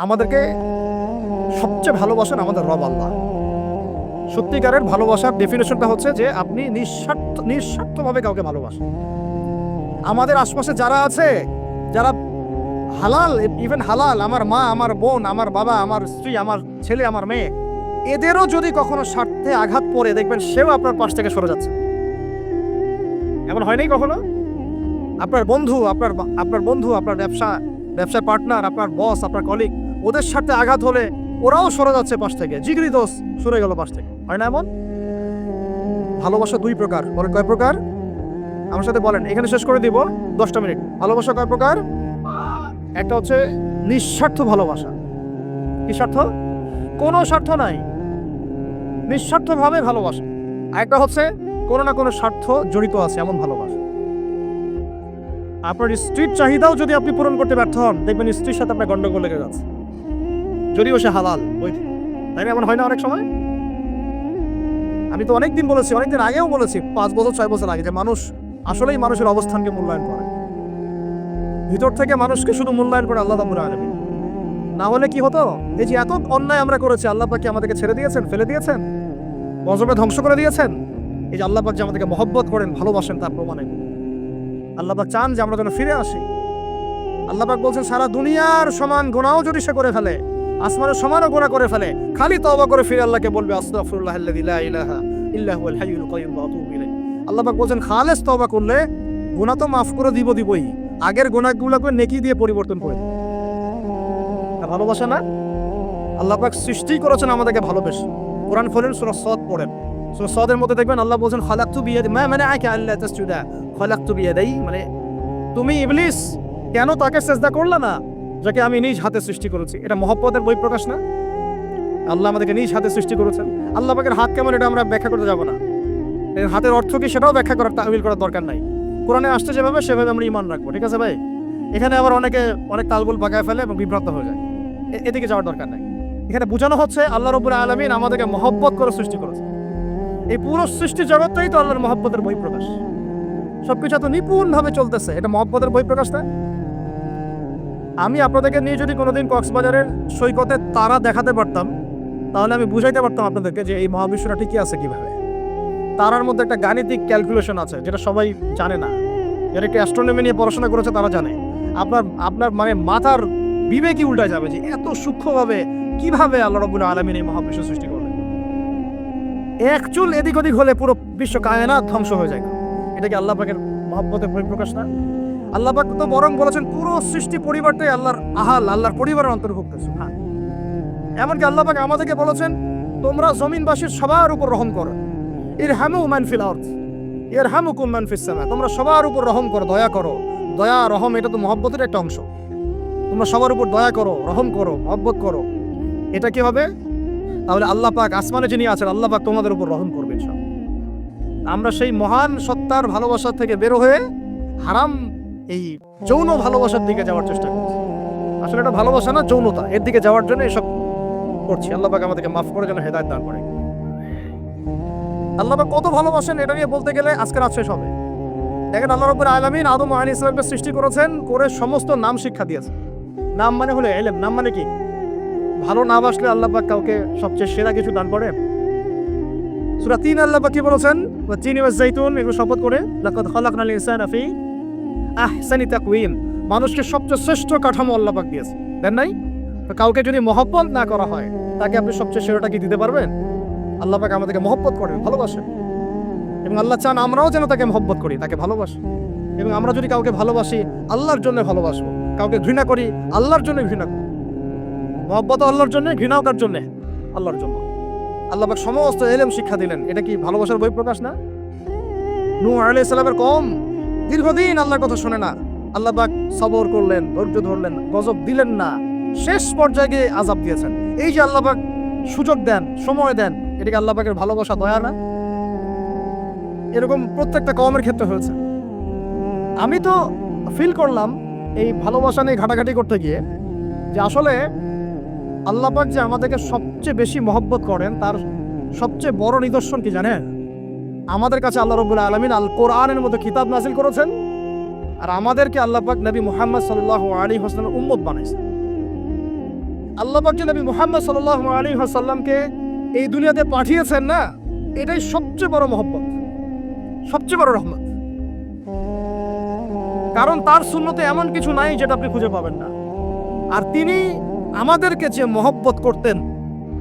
আমাদেরকে সবচেয়ে ভালোবাসেন আমাদের রব আল্লাহ। সত্যিকারের ভালোবাসার ডেফিনেশনটা হচ্ছে যে আপনি নিঃস্বার্থভাবে কাউকে ভালোবাসেন। আমাদের আশপাশে যারা আছে, যারা হালাল, ইভেন হালাল, আমার মা, আমার বোন, আমার বাবা, আমার স্ত্রী, আমার ছেলে, আমার মেয়ে, এদেরও যদি কখনো স্বার্থে আঘাত পড়ে, দেখবেন সেও আপনার পাশ থেকে সরে যাচ্ছে। এমন হয় নাই কখনো? আপনার বন্ধু, আপনার ব্যবসার পার্টনার, আপনার বস, আপনার কলিগ, ওদের সাথে আঘাত হলে ওরাও সরে যাচ্ছে পাশ থেকে। জিগরি দোষ সরে গেল পাশ থেকে, হয় না এমন? ভালোবাসা দুই প্রকার। বলেন কয় প্রকার? আমার সাথে বলেন, এখানে শেষ করে দিব 10টা মিনিট। ভালোবাসা কয় প্রকার? একটা হচ্ছে নিঃস্বার্থ ভালোবাসা। কি স্বার্থ? কোনো স্বার্থ নাই, নিঃস্বার্থভাবে ভালোবাসা। আরেকটা হচ্ছে কোনো না কোনো স্বার্থ জড়িত আছে এমন ভালোবাসা। আপনার স্ত্রীর চাহিদাও যদি আপনি পূরণ করতে ব্যর্থ হন, দেখবেন স্ত্রীর সাথে আপনার গন্ডগোল লেগে যাচ্ছে, যদিও সে হালাল। তাই না? এমন হয় না অনেক সময়? আমি তো অনেকদিন বলেছি, অনেকদিন আগেও বলেছি, 5 বছর 6 বছর আগে, যে মানুষ আসলেই মানুষের অবস্থানকে মূল্যায়ন করে। ভিতর থেকে মানুষকে শুধু মূল্যায়ন করে আল্লাহ রাব্বুল আলামিন। না হলে কি হতো? এই যে এত অন্যায় আমরা করেছি, আল্লাহ পাক কি আমাদেরকে ছেড়ে দিয়েছেন, ফেলে দিয়েছেন, গজবে ধ্বংস করে দিয়েছেন? এই যে আল্লাহ পাক যে আমাদেরকে মহব্বত করেন, ভালোবাসেন, তার প্রমাণ এগুলো। আল্লাহ পাক চান যে আমরা যেন ফিরে আসি। আল্লাহ পাক বলছেন, সারা দুনিয়ার সমান গুনাহও যদি সে করে ফেলে, আসমানের সমানও গুনাহ করে ফেলে, খালি তওবা করে ফিরে আল্লাহকে বলবে, আস্তাগফিরুল্লাহাল্লাযী লা ইলাহা ইল্লা হুয়াল হাইয়ুল কাইয়্যুম ওয়া আতুবু ইলাইহি। আল্লাহ পাক বলছেন, খালেস তওবা করলে গুনাহ তো মাফ করে দিবই, আগের গুনাহগুলোকে নেকি দিয়ে পরিবর্তন করে দেব। ভালোবাসা না? আল্লাহ পাক সৃষ্টি করেছেন আমাদেরকে ভালোবেসে। কোরআন খোলেন, সূরা সদ পড়েন। সূরা সদের মধ্যে দেখবেন আল্লাহ বলছেন, খালাকতু বিয়াদি মা মানাআকা আল্লা তাসজুদা খালাকতু বিয়াদাই। মানে তুমি ইবলিস কেন তাকে সিজদা করলে না, যাকে আমি নিজ হাতে সৃষ্টি করেছি? এটা মহব্বতের বহিঃপ্রকাশ না? আল্লাহ আমাদেরকে নিজ হাতে সৃষ্টি করেছেন। আল্লাহ পাকের হাত কেমন এটা আমরা ব্যাখ্যা করতে যাব না। এর হাতের অর্থ কি সেটাও ব্যাখ্যা করার, তাওয়িল করার দরকার নাই। কোরআনে আসছে যেভাবে সেভাবে আমরা ঈমান রাখবো, ঠিক আছে ভাই? এখানে আবার অনেক তালবুল পাকায় ফেলে এবং বিভ্রান্ত হয়ে যায়। এদিকে যাওয়ার দরকার নাই। এখানে বোঝানো হচ্ছে আল্লাহ রাব্বুল আলামিন আমাদেরকে মহব্বত করে সৃষ্টি করেছে। এই পুরো সৃষ্টি জগৎটাই তো আল্লাহর মহব্বতের বহিঃপ্রকাশ। সবকিছু এত নিপুণভাবে চলতেছে, এটা মহব্বতের বহিঃপ্রকাশ না? আমি আপনাদেরকে নিয়ে যদি কোনোদিন কক্সবাজারের সৈকতে তারা দেখাতে পারতাম, তাহলে আমি বুঝাইতে পারতাম আপনাদেরকে যে এই মহাবিশ্বটা ঠিকই আছে কিভাবে। তারার মধ্যে একটা গাণিতিক ক্যালকুলেশন আছে, যেটা সবাই জানে না। যারা একটু অ্যাস্ট্রোনমি নিয়ে পড়াশোনা করেছে তারা জানে। আপনার মানে মাথার বিবেকই উল্টা যাবে যে এত সূক্ষ্মভাবে কিভাবে আল্লাহ রাব্বুল আলামিন এই মহাবিশ্ব সৃষ্টি করলেন। এক চুল এদিক ওদিক হলে পুরো বিশ্ব কায়নাত ধ্বংস হয়ে যায়। এটা কি আল্লাহ পাকের মহব্বতের বহিঃপ্রকাশ না? আল্লাহ পাক তো বরং বলেছেন পুরো সৃষ্টি পরিবারটাই আল্লাহর আল্লাহর পরিবারের অন্তর্ভুক্ত। এমনকি আল্লাহ পাক আমাদেরকে বলেছেন, তোমরা জমিনবাসীর সবার উপর রহম করো। ইরহামু মান ফিল আরদ ইরহামুকুম মান ফিস সামা। তোমরা সবার উপর রহম করো, দয়া করো। দয়া, রহম, এটা তো মহব্বতের একটা অংশ। তোমরা সবার উপর দয়া করো, রহম করো, মহব্বত করো। এটা কি হবে? তাহলে আল্লাহ পাক আসমানে যিনি আছেন, আল্লাহ পাক তোমাদের উপর রহম করবে ইনশাআল্লাহ। আমরা সেই মহান সত্তার ভালোবাসা থেকে বের হয়ে হারাম এই যৌন ভালোবাসার দিকে যাওয়ার চেষ্টা করছি। আসলে এটা ভালোবাসা না, যৌনতা। এর দিকে যাওয়ার জন্য এসব করছি। আল্লাহ পাক আমাদেরকে মাফ করে, যেন হেদায়েত দান করে। আল্লাহ পাক কত ভালোবাসেন এটা নিয়ে বলতে গেলে আজকে রাত শেষ হবে। দেখেন, আল্লাহ রাব্বুল আলামিন আদম আলাইহিস সালামকে সৃষ্টি করেছেন, করে সমস্ত নাম শিক্ষা দিয়েছেন। নাম মানে হলো ইলম। নাম মানে কি? ভালো নাম আসলে আল্লাহ পাক কাউকে সবচেয়ে সেরা কিছু দান করে। সূরা 3 আল্লাহ পাক কি বলেছেন? ওয়া তিন ওয়া যাইতুন, এগুলো শপথ করে, লাকাদ খালাকনাল ইনসানা ফি আহসানি তাকওয়িম। মানুষকে সবচেয়ে শ্রেষ্ঠ কাঠামো আল্লাহ পাক দিয়েছে, দেন নাই? তো কাউকে যদি মহব্বত না করা হয়, তাকে আপনি সবচেয়ে সেরাটা কি দিতে পারবেন? আল্লাহ পাক আমাদেরকে মহব্বত করেন, ভালোবাসেন, এবং আল্লাহ চান আমরাও যেন তাকে মহব্বত করি, তাকে ভালোবাসি। এবং আমরা যদি কাউকে ভালোবাসি, আল্লাহর জন্য ভালোবাসবো। কাউকে ঘৃণা করি, আল্লাহর জন্য ঘৃণা করি। মহব্বত আল্লাহর জন্য, ঘৃণাও কার জন্য? আল্লাহর জন্য। আল্লাহ পাক সমস্ত ইলম শিক্ষা দিলেন। এটা কি ভালোবাসার বহিঃপ্রকাশ না? নূহ আলাইহিস সালামের কওম দীর্ঘদিন আল্লাহর কথা শুনে না। আল্লাহ পাক সবর করলেন, ধৈর্য ধরলেন, গজব দিলেন না, শেষ পর্যায়ে গিয়ে আযাব দিয়েছেন। এই যে আল্লাহ পাক সুযোগ দেন, সময় দেন, এটা কি আল্লাহ পাকের ভালোবাসা, দয়া না? এরকম প্রত্যেকটা কওমের ক্ষেত্রে হয়েছে। আমি তো ফিল করলাম এই ভালোবাসা নিয়ে ঘাটাঘাটি করতে গিয়ে, যে আসলে আল্লাহ পাক যে আমাদেরকে সবচেয়ে বেশি মহব্বত করেন, তার সবচেয়ে বড় নিদর্শন কি জানেন? আমাদের কাছে আল্লাহ রাব্বুল আলামিন আল কোরআনের মতো কিতাব নাজিল করেছেন, আর আমাদেরকে আল্লাহ পাক নবী মুহাম্মদ সাল্লাল্লাহু আলাইহি ওয়াসাল্লামের উম্মত বানাইছেন। আল্লাহ পাক যে নবী মুহাম্মদ সাল্লাল্লাহু আলাইহি ওয়াসাল্লামকে এই দুনিয়াতে পাঠিয়েছেন না, এটাই সবচেয়ে বড় মহব্বত, সবচেয়ে বড় রহমত। কারণ তার সুন্নতে এমন কিছু নাই যেটা আপনি খুঁজে পাবেন না। আর তিনি আমাদেরকে যে মহব্বত করতেন,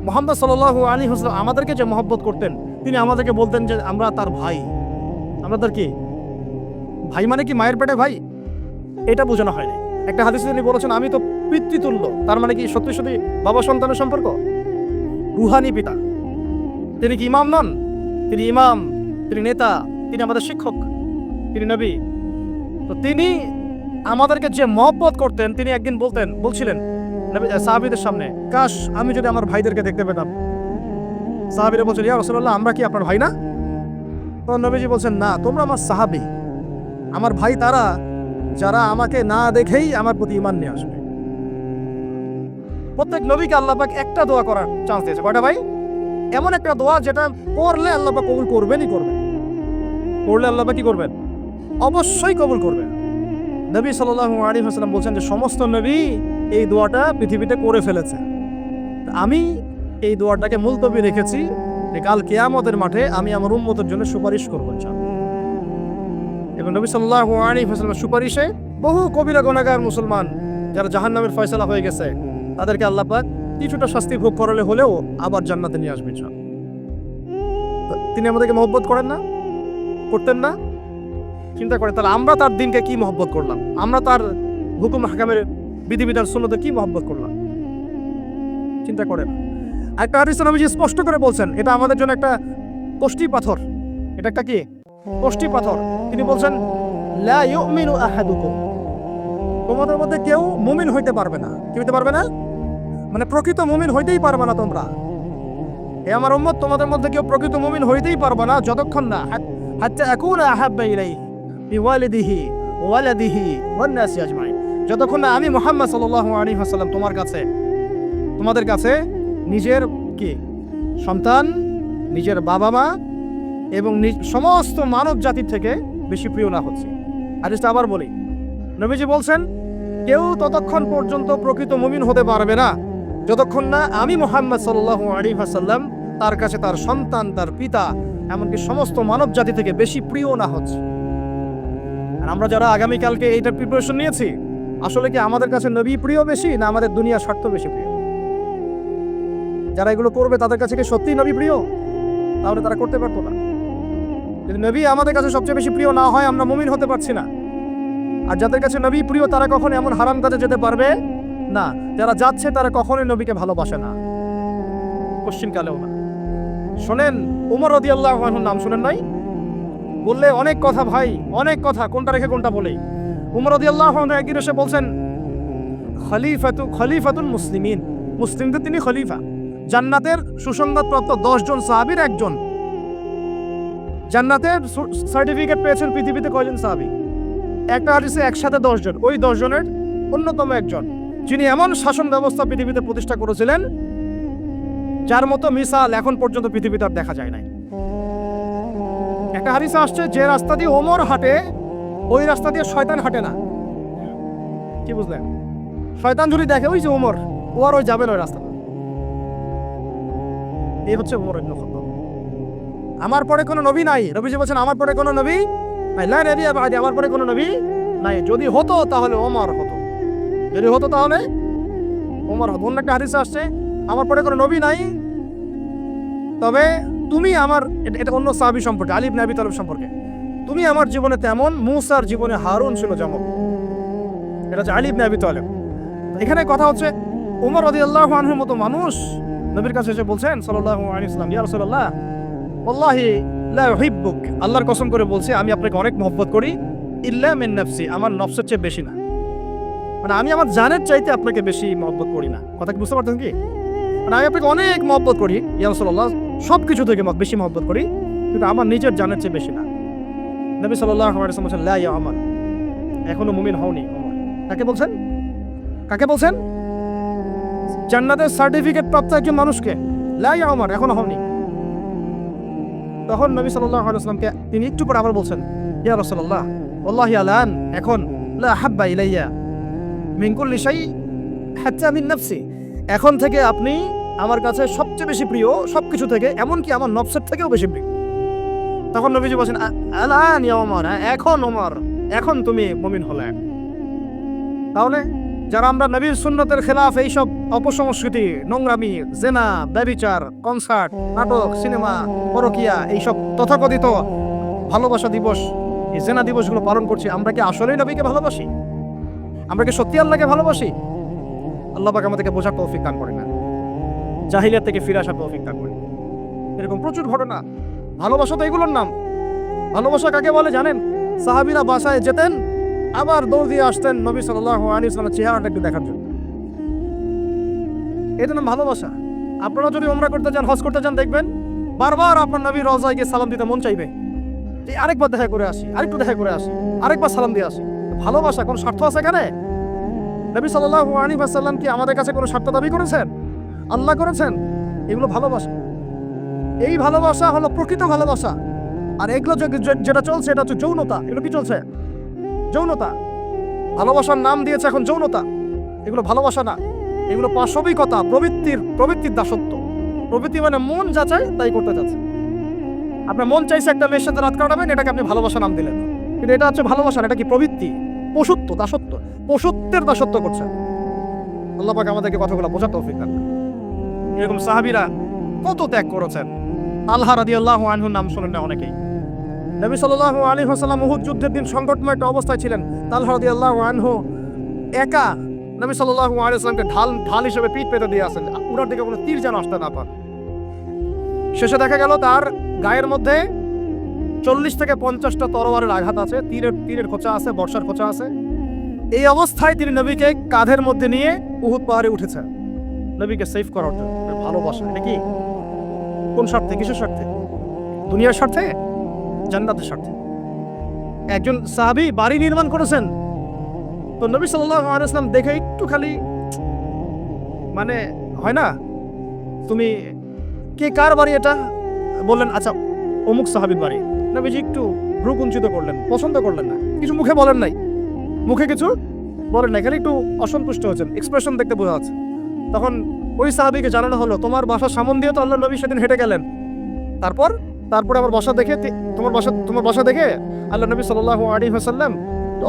মুহাম্মদ সাল্লাল্লাহু আলাইহি ওয়াসাল্লাম আমাদেরকে যে মহব্বত করতেন, তিনি আমাদেরকে বলতেন যে আমরা তার ভাই। আমাদের কি ভাই মানে কি মায়ের পেটে ভাই? এটা বোঝানো হয়নি। একটা হাদিসে তিনি বলেছেন আমি তো পিতৃতুল্য, তার মানে কি সত্যি সত্যি বাবা সন্তানের সম্পর্ক? রুহানি পিতা। তিনি কি ইমাম নন? তিনি ইমাম, তিনি নেতা, তিনি আমাদের শিক্ষক, তিনি নবী। তো তিনি আমাদেরকে যে মহব্বত করতেন, তিনি একদিন বলছিলেন সাহাবীদের সামনে, কাশ আমি যদি আমার ভাইদেরকে দেখতে পেতাম। সাহাবীরা বলছেন ইয়া রাসূলুল্লাহ আমরা কি আপনার ভাই না? তো নবীজি বলছেন না, তোমরা আমার সাহাবী, আমার ভাই তারা যারা আমাকে না দেখেই আমার প্রতি ঈমান নিয়ে আসবে। প্রত্যেক নবীকে আল্লাহ পাক একটা দোয়া করার চান্স দিয়েছে। কয়টা ভাই? এমন একটা দোয়া যেটা করলে আল্লাহ পাক কবুল করবেনই করবেন। করলে আল্লাহ পাক কি করবেন? অবশ্যই কবুল করবেন। নবী সাল্লাল্লাহু আলাইহি ওয়াসাল্লাম বলছেন যে সমস্ত নবী এই দোয়াটা পৃথিবীতে করে ফেলেছে, আমি এই দোয়াটাকে মুলতবি রেখেছি যে কাল কিয়ামতের মাঠে আমি আমার উম্মতের জন্য সুপারিশ করব ইনশাআল্লাহ। এবং নবী সাল্লাল্লাহু আলাইহি ওয়াসাল্লামের সুপারিশে বহু কবিরা গুনাহগার মুসলমান যারা জাহান্নামের ফয়সালা হয়ে গেছে, তাদেরকে আল্লাহ পাক কিছুটা শাস্তি ভোগ করালে হলেও আবার জান্নাতে নিয়ে আসবেন ইনশাআল্লাহ। তিনি আমাদেরকে মহব্বত করেন না? করতেন না? চিন্তা করে তাহলে আমরা তার দিনকে কি মহব্বত করলাম, আমরা তার হুকুম হাকামের বিধিবিধান সুন্নতে কি মহব্বত করলাম, চিন্তা করেন। একটা হাদিসে নবীজি স্পষ্ট করে বলছেন এটা আমাদের জন্য একটা কষ্টি পাথর। এটা একটা কি কষ্টি পাথর। তিনি বলছেন লা ইউমিনু আহাদুকুম, তোমাদের মধ্যে কেউ মুমিন হইতে পারবে না। কি হইতে পারবে না? মানে প্রকৃত মুমিন হইতেই পারবে না তোমরা। হে আমার উম্মত, তোমাদের মধ্যে কেউ প্রকৃত মুমিন হইতেই পারবে না যতক্ষণ না হাত্তা আকুনা আহাব্বা ইলাইহি বিওয়ালিদিহি ওয়ালাদিহি ওয়ান নাসি আজমাইন, যতক্ষণ না আমি মুহাম্মদ সাল্লাল্লাহু আলাইহি ওয়াসাল্লাম তোমাদের কাছে নিজের কি সন্তান, নিজের বাবা মা এবং সমস্ত মানব জাতির থেকে বেশি প্রিয় না হচ্ছে। আর এটা আবার বলি, নবীজি বলছেন কেউ ততক্ষণ পর্যন্ত প্রকৃত মুমিন হতে পারবে না যতক্ষণ না আমি মুহাম্মদ সাল্লাল্লাহু আলাইহি ওয়াসাল্লাম তার কাছে তার সন্তান, তার পিতা, এমনকি সমস্ত মানব জাতি থেকে বেশি প্রিয় না হচ্ছে। আর আমরা যারা আগামীকালকে এইটার প্রিপারেশন নিয়েছি, আসলে কি আমাদের কাছে নবী প্রিয় বেশি না আমাদের দুনিয়ার স্বার্থ বেশি প্রিয়? যারা এগুলো করবে তাদের কাছে কি সত্যিই নবী প্রিয়? তাহলে তারা করতে পারতো না। যদি নবী আমাদের কাছে সবচেয়ে বেশি প্রিয় না হয়, আমরা মুমিন হতে পারছি না। আর যাদের কাছে নবী প্রিয় তারা কখনো এমন হারাম কাজে যেতে পারবে না। যারা যাচ্ছে তারা কখনোই নবীকে ভালোবাসে না, কোশ্চিনকালেও না। শোনেন উমর রাদিয়াল্লাহু আনহুর নাম শুনেন নাই? বললে অনেক কথা ভাই, অনেক কথা, কোনটা রেখে কোনটা বলেই। উমর রাদিয়াল্লাহু আনহু একদিন এসে বলছেন খলিফাতুল মুসলিমিন, মুসলিমদের তিনি খলিফা। জান্নাতের সুসংবাদপ্রাপ্ত 10 জন সাহাবীর একজন। জান্নাতের সার্টিফিকেট পেয়েছেন পৃথিবীতে কয়জন সাহাবী? একটা হাদিসে একসাথে 10 জন, ওই 10 জনের অন্যতম একজন, যিনি এমন শাসন ব্যবস্থা পৃথিবীতে প্রতিষ্ঠা করেছিলেন যার মতো মিসাল এখন পর্যন্ত পৃথিবীতে আর দেখা যায় নাই। একটা হাদিসে আসছে যে রাস্তা দিয়ে ওমর হাঁটে ওই রাস্তা দিয়ে শয়তান হাঁটে না। কি বুঝলেন? শয়তান যদি দেখে ওই যে ওমর, ও আর ওই যাবে না ওই রাস্তা। এই হচ্ছে ওমর ইবনে খাত্তাব। আমার পরে কোনো নবী নাই। নবীজি বলছেন আমার পরে কোনো নবী নাই, লা নবিয়্যা বা'দি, আমার পরে কোনো নবী নাই। যদি হতো তাহলে ওমর হতো, যদি হতো তাহলে ওমর হতো। অন্য একটা হাদিসে আসছে আমার পরে কোনো নবী নাই, তবে তুমি আমার, এটা অন্য সাহাবী সম্পর্কে, আলী ইবনে আবি তালিব সম্পর্কে, তুমি আমার জীবনে তেমন মুসার জীবনে হারুন ছিল যেমন। এটা হচ্ছে আলী ইবনে আবি তালিব। এখানে কথা হচ্ছে ওমর রাদিয়াল্লাহু আনহুর মতো মানুষ নবীর কাছে এসে বলছেন সাল্লাল্লাহু আলাইহি ওয়াসাল্লাম, ইয়া রাসূলুল্লাহ ওয়াল্লাহি লা উহিব্বুক, আল্লাহর কসম করে বলছি আমি আপনাকে অনেক মহব্বত করি, ইল্লা মিন নাফসি, আমার নফসের চেয়ে বেশি না। মানে আমি আমার জানের চাইতে আপনাকে বেশি মহব্বত করি না। কথা কি বুঝতে পারছেন কি? মানে আমি আপনাকে অনেক মহব্বত করি ইয়া রাসূলুল্লাহ, সব কিছু থেকে বেশি মহব্বত করি, কিন্তু আমার নিজের জানের চেয়ে বেশি না। নবী সাল্লাল্লাহু আলাইহি ওয়াসাল্লাম বলেন লা ইয়া ওমর, এখনো মুমিন হওনি। কাকে বলছেন? কাকে বলছেন? জান্নাতের সার্টিফিকেট প্রাপ্ত একজন মানুষকে। লা ইয়া ওমর, এখনো হওনি। তখন নবী সাল্লাল্লাহু আলাইহি ওয়াসাল্লামকে তিনি একটু পর আবার বলছেন ইয়া রাসূলুল্লাহ ওয়াল্লাহি আলান, এখন লা হাব্বা ইলাইয়া মিন কুল্লি শাই হাত্তা মিন নাফসি, এখন থেকে আপনি আমার কাছে সবচেয়ে বেশি প্রিয় সবকিছু থেকে, এমনকি আমার নফসের থেকেও বেশি প্রিয়। তখন নবীজি বলছেন, আলান ইয়া ওমর, এখন ওমর, এখন তুমি মুমিন হলে। তাহলে যারা আমরা নবীর সুন্নতের খেলাফ এইসব অপসংস্কৃতি, নোংরামি, জেনা, ব্যভিচার, কনসার্ট, নাটক, সিনেমা, পরকিয়া, এইসব তথাকথিত ভালোবাসা দিবস, এই জেনা দিবসগুলো পালন করছি, আমরা কি আসলেই নবীকে ভালোবাসি? আমরা কি সত্যি আল্লাহকে ভালোবাসি? আল্লাহ পাক আমাদেরকে বোঝার তৌফিক দান করেন না, জাহিলিয়াত থেকে ফিরে আসার তৌফিক দান করেন। এরকম প্রচুর ঘটনা। ভালোবাসা তো এগুলোর নাম। ভালোবাসা কাকে বলে জানেন? সাহাবীরা বাসায় যেতেন, আবার দৌড় দিয়ে আসতেন নবী সাল্লাল্লাহু আলাইহি ওয়াসাল্লামের চেহারাটা একটু দেখার জন্য। এটা নাম ভালোবাসা। আপনারা যদি উমরা করতে যান, হজ করতে যান, দেখবেন বারবার আপনার নবীর রওজায় গিয়ে সালাম দিতে মন চাইবে, যে আরেকবার দেখা করে আসি, আরেকটু দেখা করে আসি, আরেকবার সালাম দিয়ে আসি। ভালোবাসা কোনো স্বার্থ আছে এখানে? নবী সাল্লাল্লাহু আলাইহি ওয়াসাল্লাম কি আমাদের কাছে কোনো স্বার্থ দাবি করেছেন? আল্লাহ করেছেন? এগুলো ভালোবাসা। এই ভালোবাসা হলো প্রকৃত ভালোবাসা। আর এগুলো যেটা চলছে এটা হচ্ছে যৌনতা। এগুলো কি চলছে? যৌনতা। ভালোবাসার নাম দিয়েছে এখন যৌনতা। এগুলো ভালোবাসা না, এগুলো পাশবিকতা, প্রবৃত্তির দাসত্ব। প্রবৃত্তি মানে মন যা চায় তাই করতে যাচ্ছে। আপনার মন চাইছে একটা মেয়ের সাথে রাত কাটাবেন, এটাকে আপনি ভালোবাসা নাম দিলেন, কিন্তু এটা হচ্ছে ভালোবাসা না, এটা কি প্রবৃত্তি, পশুত্ব, দাসত্ব, পশুত্বের দাসত্ব করছে। আল্লাহ পাক আমাদেরকে কথাগুলো বোঝার তৌফিক দান। এরকম সাহাবীরা কত ত্যাগ করেছেন। তালহা রাদিয়াল্লাহু আনহুর নাম শুনেন না অনেকেই। নবী সাল্লাল্লাহু আলাইহি ওয়াসাল্লাম উহুদ যুদ্ধের দিন সংকটময় একটা অবস্থায় ছিলেন। তালহা রাদিয়াল্লাহু আনহু একা নবী সাল্লাল্লাহু আলাইহি ওয়াসাল্লামকে ঢাল হিসেবে পিঠ পেতে দিয়ে আসেন, উনার দিকে কোনো তীর যেন আসতে না পারে। শেষে দেখা গেল তার গায়ের মধ্যে 40 থেকে 50টা তরোয়ারের আঘাত আছে, তীরের খোঁচা আছে, বর্ষার খোঁচা আছে। এই অবস্থায় তিনি নবীকে কাঁধের মধ্যে নিয়ে উহুদ পাহাড়ে উঠেছেন, নবীকে সেভ করার জন্য। ভালোবাসা। এটা কি? কোন স্বার্থে? কিসের স্বার্থে? দুনিয়ার স্বার্থে? জান্নাতের স্বার্থে। একজন সাহাবী বাড়ি নির্মাণ করেছেন, তো নবী সাল্লাল্লাহু আলাইহি ওয়াসাল্লাম দেখে একটু খালি মানে হয় না, তুমি কে, কার বাড়ি এটা? বললেন আচ্ছা অমুক সাহাবীর বাড়ি। নবীজি একটু ভ্রু কুঞ্চিত করলেন, পছন্দ করলেন না, কিছু মুখে বলেন নাই, মুখে কিছু বলেন নাই, খালি একটু অসন্তুষ্ট হয়েছেন, এক্সপ্রেশন দেখতে বোঝা যাচ্ছে। তখন ওই সাহাবীকে জানানো হলো, তোমার বাসার সামন দিয়ে তো আল্লাহ নবী সেদিন হেঁটে গেলেন, তারপরে আমার বাসা দেখে, তোমার বাসা দেখে আল্লাহ নবী সাল্লাল্লাহু আলাইহি ওয়াসাল্লাম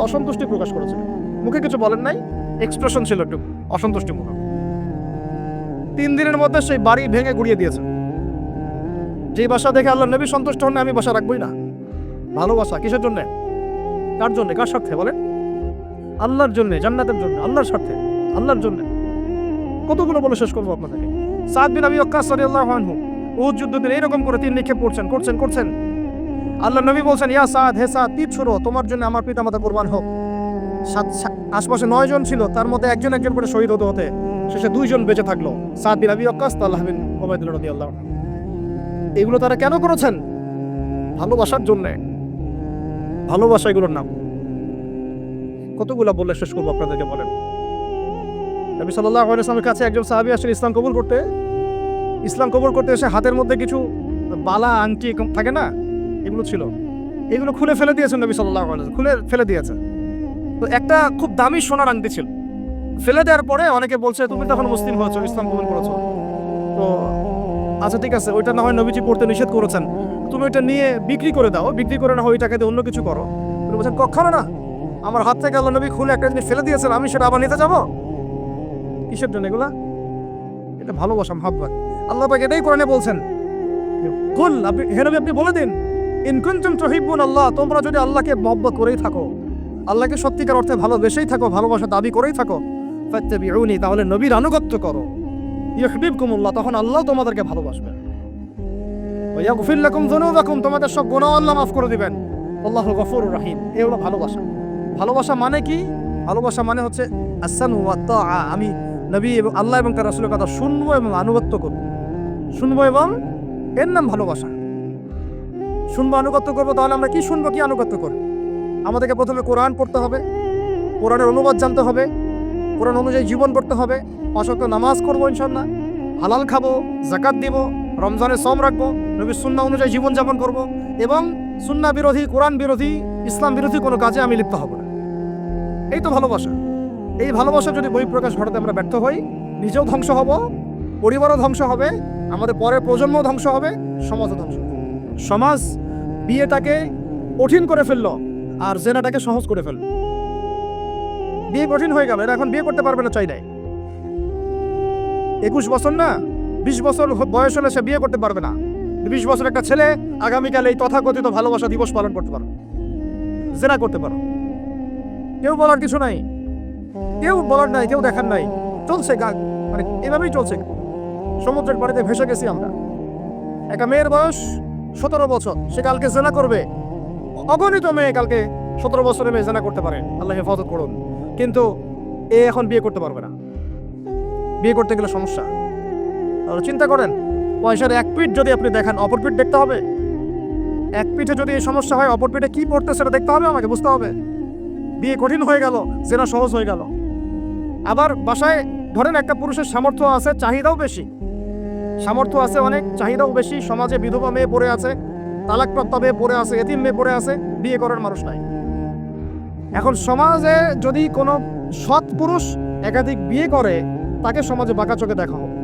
অসন্তুষ্টি প্রকাশ করেছিলেন, মুখে কিছু বলেন নাই, এক্সপ্রেশন ছিল একটু অসন্তুষ্টি মুখ। 3 দিনের মধ্যে সেই বাড়ি ভেঙে গুড়িয়ে দিয়েছে। যে বাসা দেখে আল্লাহ নবী সন্তুষ্ট হন না, আমি বাসা রাখবই না। ভালোবাসা কিসের জন্য? কার জন্য? কার স্বার্থে বলেন? আল্লাহর জন্য, জান্নাতের জন্য, আল্লাহর স্বার্থে, আল্লাহর জন্য। কতগুলো বলে শেষ করবো আপনাদেরকে। সাদ বিন আবি ওয়াক্কাস রাদিয়াল্লাহু আনহু উহুদ যুদ্ধে এরকম করে তীর নিক্ষেপ করছেন। আল্লাহ নবী বলছেন, ইয়া সাদ, হে সাদ, তীর ছোড়ো, তোমার জন্য আমার পিতামাতা কুরবান হোক। আশপাশে 9 জন ছিল, তার মধ্যে একজন করে শহীদ হতে শেষে 2 জন বেঁচে থাকলো, সাদ বিন আবি ওয়াক্কাস, তালহা বিন উবাইদুল্লাহ রাদিয়াল্লাহু আনহু। এগুলো তারা কেন করেছেন? ভালোবাসার জন্য। ভালোবাসা এগুলোর নাম। কতগুলো বলে শেষ করবো আপনাদেরকে বলেন। নবী সাল্লাল্লাহু আলাইহি ওয়াসাল্লামের কাছে একজন সাহাবী আসেন ইসলাম কবুল করতে এসে হাতের মধ্যে কিছু বালা, আংটি থাকে না, এগুলো ছিল, এগুলো খুলে ফেলে দিয়েছেন নবী সাল্লাল্লাহু আলাইহি ওয়াসাল্লাম, খুলে ফেলে দিয়েছেন। তো একটা খুব দামি সোনার আংটি ছিল, ফেলে দেওয়ার পরে অনেকে বলছে, তুমি তখন মুসলিম হয়েছো, ইসলাম কবুল করেছো, তো আচ্ছা ঠিক আছে, ওইটা না হয় নবীজি পড়তে নিষেধ করেছেন, তুমি ওইটা নিয়ে বিক্রি করে দাও, বিক্রি করে না হয় ওই টাকা দিয়ে অন্য কিছু করো। তুমি বলছেন, কখনো না, আমার হাত থেকে আল্লাহ নবী খুলে একটা জিনিস ফেলে দিয়েছেন, আমি সেটা আবার নিতে যাবো? কিসের জন্য এগুলা? এটা ভালোবাসা, মহব্বত। আল্লাহ পাক এটাই কোরআনে বলছেন, কুল, হে নবী আপনি বলে দিন, ইন কুনতুম তুহিব্বুন আল্লাহ, তোমরা যদি আল্লাহকে মহব্বত করেই থাকো, আল্লাহকে সত্যিকার অর্থে ভালোবেসেই থাকো, ভালোবাসা দাবি করেই থাকো, ফাত্তাবিউনি, তাহলে নবীর আনুগত্য করো, ইউহিব্বুকুমুল্লাহ, তখন আল্লাহ তোমাদেরকে ভালোবাসবেন, ওয়া ইয়াগফির লাকুম যুনুবাকুম, তোমাদের সব গুনাহ আল্লাহ মাফ করে দিবেন, আল্লাহু গফুরুর রহিম। এই হলো ভালোবাসা। ভালোবাসা মানে কি? ভালোবাসা মানে হচ্ছে আসানু ওয়া তাআ, আমি নবী এবং আল্লাহ এবং তার রাসূলের কথা শুনবো এবং আনুগত্য করব, শুনবো, এবং এর নাম ভালোবাসা। শুনবো, আনুগত্য করবো, তাহলে আমরা কি শুনবো, কি আনুগত্য করবো? আমাদেরকে প্রথমে কোরআন পড়তে হবে, কোরআনের অনুবাদ জানতে হবে, কোরআন অনুযায়ী জীবন করতে হবে, 5 ওয়াক্ত নামাজ করবো ইনশাআল্লাহ, হালাল খাবো, যাকাত দিব, রমজানে সওম রাখবো, নবীর সুন্নাহ অনুযায়ী জীবনযাপন করব, এবং সুন্নাহ বিরোধী, কোরআন বিরোধী, ইসলাম বিরোধী কোনো কাজে আমি লিপ্ত হব না। এই তো ভালোবাসা। এই ভালোবাসা যদি বহিঃপ্রকাশ ঘটাতে আমরা ব্যর্থ হই, নিজেও ধ্বংস হব, পরিবারও ধ্বংস হবে, আমাদের পরের প্রজন্মও ধ্বংস হবে, সমাজও ধ্বংস হবে। সমাজ বিয়েটাকে কঠিন করে ফেললো আর জেনাটাকে সহজ করে ফেললো। বিয়ে কঠিন হয়ে গেল, এরা এখন বিয়ে করতে পারবে না চাইলে। 21 বছর না 20 বছর বয়স হলে সে বিয়ে করতে পারবে না। 20 বছর একটা ছেলে আগামীকাল এই তথাকথিত ভালোবাসা দিবস পালন করতে পারো, জেনা করতে পারো। কেউ বলার কিছু নাই, কেউ বলার নাই, কেউ দেখার নাই, চলছে মানে এভাবেই চলছে। সমুদ্রের পাড়িতে ভেসে গেছি আমরা। একটা মেয়ের বয়স 17 বছর, সে কালকে জেনা করবে। অগণিত মেয়ে কালকে 17 বছরের মেয়ে জেনা করতে পারে, আল্লাহ হেফাজত করুন। কিন্তু এ এখন বিয়ে করতে পারবে না। বিয়ে করতে গেলে সমস্যা। তাহলে চিন্তা করেন, পয়সার এক পিঠ যদি আপনি দেখান, অপর পিঠ দেখতে হবে। এক পিঠে যদি এই সমস্যা হয়, অপর পিঠে কি পড়তে সেটা দেখতে হবে, আমাকে বুঝতে হবে। বিয়ে কঠিন হয়ে গেল, জেনা সহজ হয়ে গেল। আবার বাসায় ধরেন একটা পুরুষের সামর্থ্য আছে, চাহিদাও বেশি, সামর্থ্য আছে অনেক, চাহিদাও বেশি। সমাজে বিধবা মেয়ে পড়ে আছে, তালাকপ্রাপ্ত মেয়ে পড়ে আছে, এতিম মেয়ে পড়ে আছে, বিয়ে করার মানুষ নাই। এখন সমাজে যদি কোনো সৎ পুরুষ একাধিক বিয়ে করে, তাকে সমাজে বাঁকা চোখে দেখা হবে।